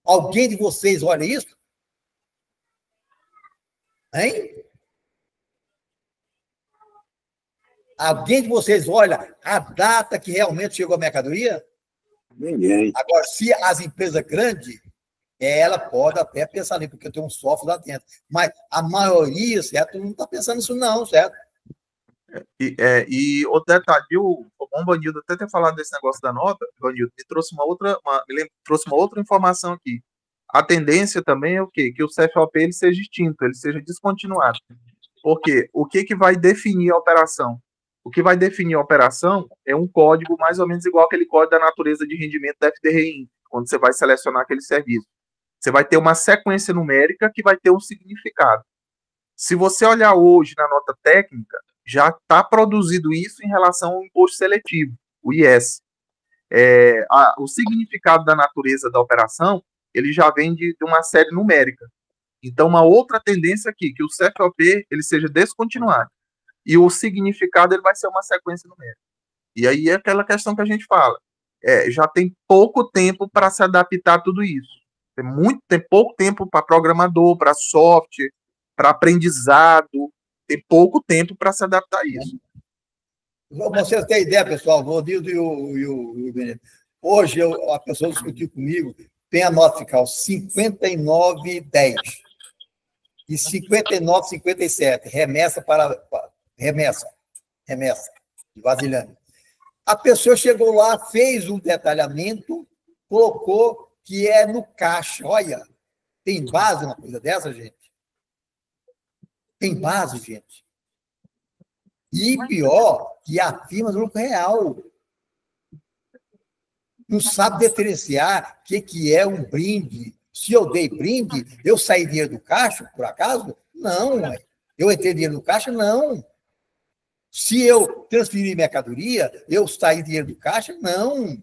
Alguém de vocês olha isso? Hein? Alguém de vocês olha a data que realmente chegou a mercadoria? Ninguém. Agora, se as empresas grandes, ela pode até pensar nisso, porque tem um software lá dentro. Mas a maioria, certo, não está pensando nisso não, certo? E outro detalhe, o bom Vanildo até ter falado desse negócio da nota, Vanildo, me trouxe trouxe uma outra informação aqui. A tendência também é o quê? Que o CFOP ele seja extinto, ele seja descontinuado. Porque o que vai definir a operação? O que vai definir a operação é um código mais ou menos igual aquele código da natureza de rendimento da FDRI, quando você vai selecionar aquele serviço. Você vai ter uma sequência numérica que vai ter um significado. Se você olhar hoje na nota técnica, já está produzido isso em relação ao imposto seletivo, o IS. O significado da natureza da operação, ele já vem de uma série numérica. Então, uma outra tendência aqui, que o CFOP ele seja descontinuado. E o significado ele vai ser uma sequência numérica. E aí é aquela questão que a gente fala. Já tem pouco tempo para se adaptar a tudo isso. Tem pouco tempo para programador, para software, para aprendizado. Tem pouco tempo para se adaptar a isso. Vocês têm ideia, pessoal, o Rodildo e o Benedito. Hoje, a pessoa discutiu comigo, tem a nota fiscal 59,10 e 59,57, remessa de vasilhame. A pessoa chegou lá, fez um detalhamento, colocou que é no caixa. Olha, tem base uma coisa dessa, gente? Tem base, gente. E pior, que afirma no lucro real. Não sabe diferenciar o que é um brinde. Se eu dei brinde, eu saí dinheiro do caixa, por acaso? Não. Eu entrei dinheiro no caixa? Não. Se eu transferir mercadoria, eu saí dinheiro do caixa? Não.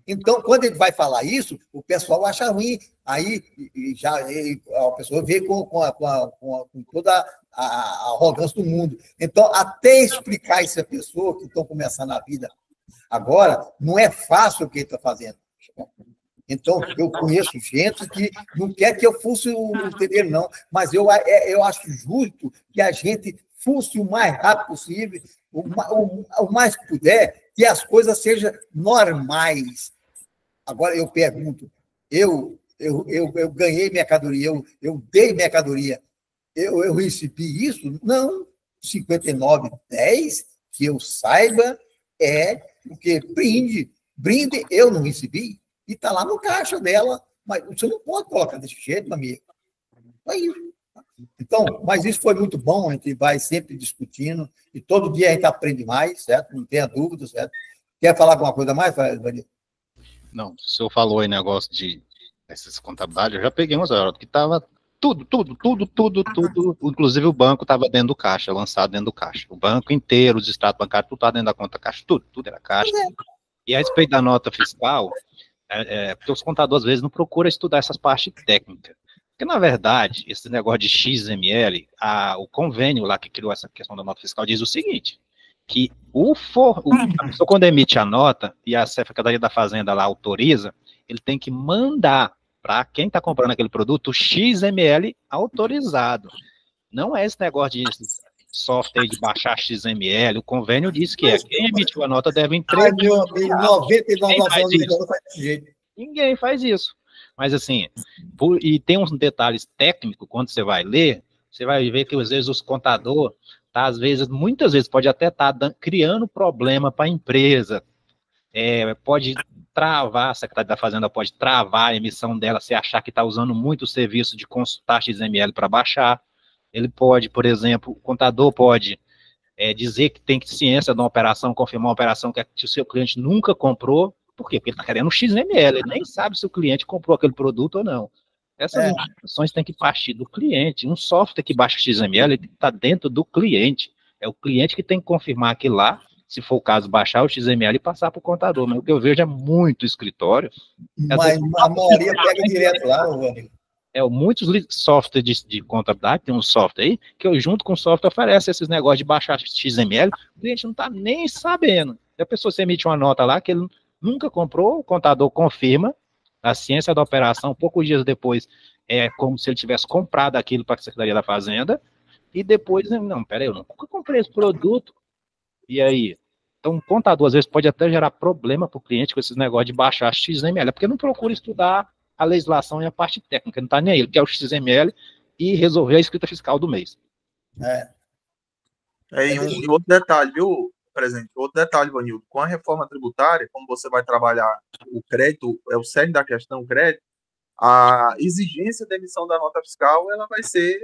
Então, quando ele vai falar isso, o pessoal acha ruim. Aí a pessoa vê com toda a arrogância do mundo. Então, até explicar isso a pessoa que estão começando a vida agora, não é fácil o que ele está fazendo. Então, eu conheço gente que não quer que eu fusse o terreiro, não, mas eu acho justo que a gente fusse o mais rápido possível, o mais que puder, que as coisas sejam normais. Agora, eu pergunto, eu ganhei mercadoria, eu dei mercadoria, eu recebi isso? Não. 59,10, que eu saiba, é porque brinde eu não recebi, e está lá no caixa dela, mas você não pode colocar desse jeito, meu amigo. É isso. Então, mas isso foi muito bom, a gente vai sempre discutindo, e todo dia a gente aprende mais, certo? Não tenha dúvida, certo? Quer falar alguma coisa mais, Vanildo? Não, o senhor falou aí negócio de essas contabilidades, eu já peguei umas horas que estava tudo, inclusive o banco estava dentro do caixa, lançado dentro do caixa. O banco inteiro, os extratos bancários, tudo estava dentro da conta caixa, tudo era caixa. E a respeito da nota fiscal, porque os contadores às vezes não procuram estudar essas partes técnicas. Porque, na verdade, esse negócio de XML, o convênio lá que criou essa questão da nota fiscal diz o seguinte, que a pessoa quando emite a nota e a Secretaria da Fazenda lá autoriza, ele tem que mandar para quem está comprando aquele produto o XML autorizado. Não é esse negócio de software de baixar XML, o convênio diz que quem emitiu a nota deve entregar. 99% Ninguém faz isso. Mas assim, e tem uns detalhes técnicos, quando você vai ler, você vai ver que às vezes os contadores, muitas vezes pode até estar criando problema para a empresa, pode travar, a Secretaria da Fazenda pode travar a emissão dela se achar que está usando muito o serviço de consultar XML para baixar. Ele pode, por exemplo, o contador pode dizer que tem ciência de uma operação, confirmar uma operação que o seu cliente nunca comprou. Por quê? Porque ele está querendo um XML, ele nem sabe se o cliente comprou aquele produto ou não. Essas informações têm que partir do cliente. Um software que baixa XML está dentro do cliente. É o cliente que tem que confirmar aquilo lá, se for o caso, baixar o XML e passar para o contador. Mas o que eu vejo é muito escritório. Mas a maioria pega direto lá, Rony. Muitos softwares de contabilidade, tem um software aí, que eu junto com o software oferece esses negócios de baixar XML, o cliente não está nem sabendo. Se a pessoa se emite uma nota lá que ele nunca comprou, o contador confirma a ciência da operação, poucos dias depois, é como se ele tivesse comprado aquilo para a Secretaria da Fazenda, e depois, não, peraí, eu nunca comprei esse produto. E aí? Então, o contador, às vezes, pode até gerar problema para o cliente com esses negócios de baixar XML, porque não procura estudar a legislação e a parte técnica, não está nem aí, ele quer o XML e resolver a escrita fiscal do mês. E outro detalhe, viu, presidente? Outro detalhe, Vanildo, com a reforma tributária, como você vai trabalhar o crédito, é o cerne da questão, o crédito, a exigência da emissão da nota fiscal ela vai ser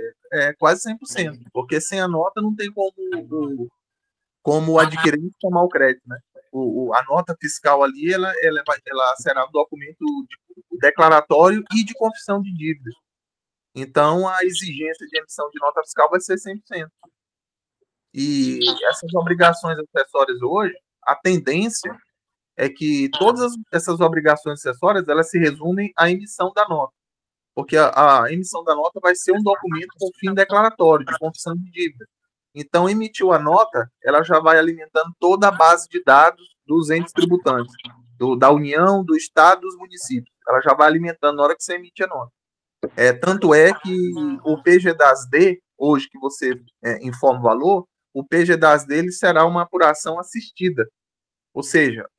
quase 100%, porque sem a nota não tem como o adquirente tomar o crédito, né? A nota fiscal ali, ela será um documento declaratório e de confissão de dívidas. Então, a exigência de emissão de nota fiscal vai ser 100%. E essas obrigações acessórias hoje, a tendência é que todas essas obrigações acessórias, elas se resumem à emissão da nota. Porque a emissão da nota vai ser um documento com fim declaratório, de confissão de dívida. Então, emitiu a nota, ela já vai alimentando toda a base de dados dos entes tributantes, da União, do Estado, dos municípios. Ela já vai alimentando na hora que você emite a nota. Tanto é que o PGDAS-D, hoje que você informa o valor, o PGDAS-D será uma apuração assistida. Ou seja,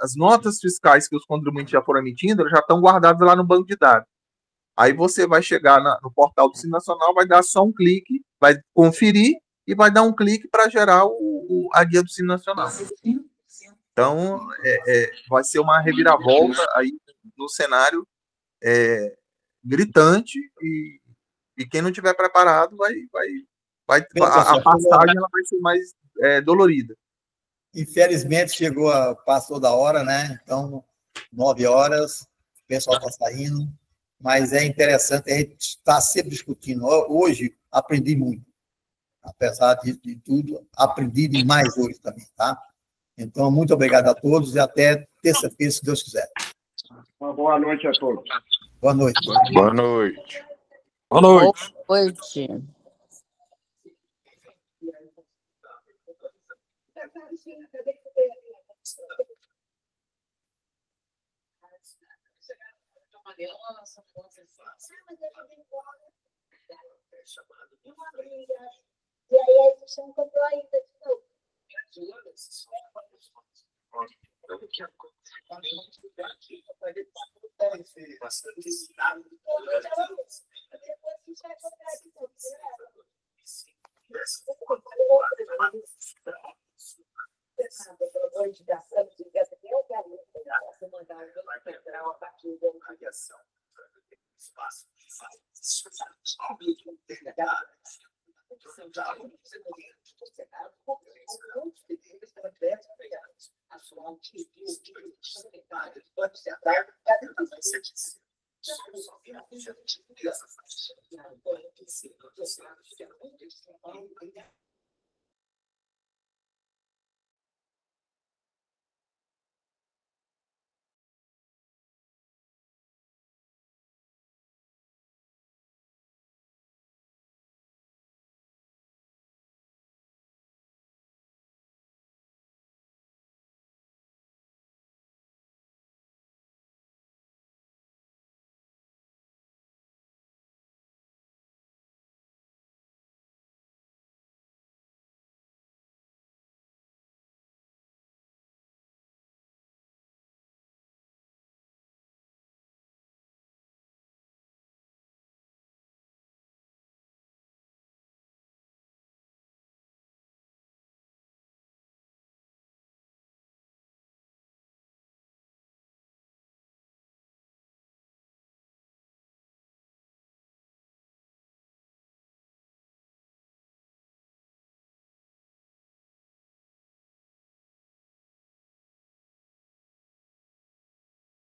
as notas fiscais que os contribuintes já foram emitindo, elas já estão guardadas lá no banco de dados. Aí você vai chegar no portal do Simples Nacional, vai dar só um clique, vai conferir e vai dar um clique para gerar a guia do Simples Nacional. Então, vai ser uma reviravolta aí no cenário gritante e quem não tiver preparado a passagem ela vai ser mais dolorida. Infelizmente passou da hora, né? Então, 9 horas, o pessoal está saindo, mas é interessante, a gente está sempre discutindo. Hoje, aprendi muito. Apesar de tudo, aprendi demais hoje também, tá? Então, muito obrigado a todos e até terça-feira, se Deus quiser. Uma boa noite a todos. Boa noite. Boa noite. Boa noite. Boa noite. E aí a gente não comprou ainda de novo.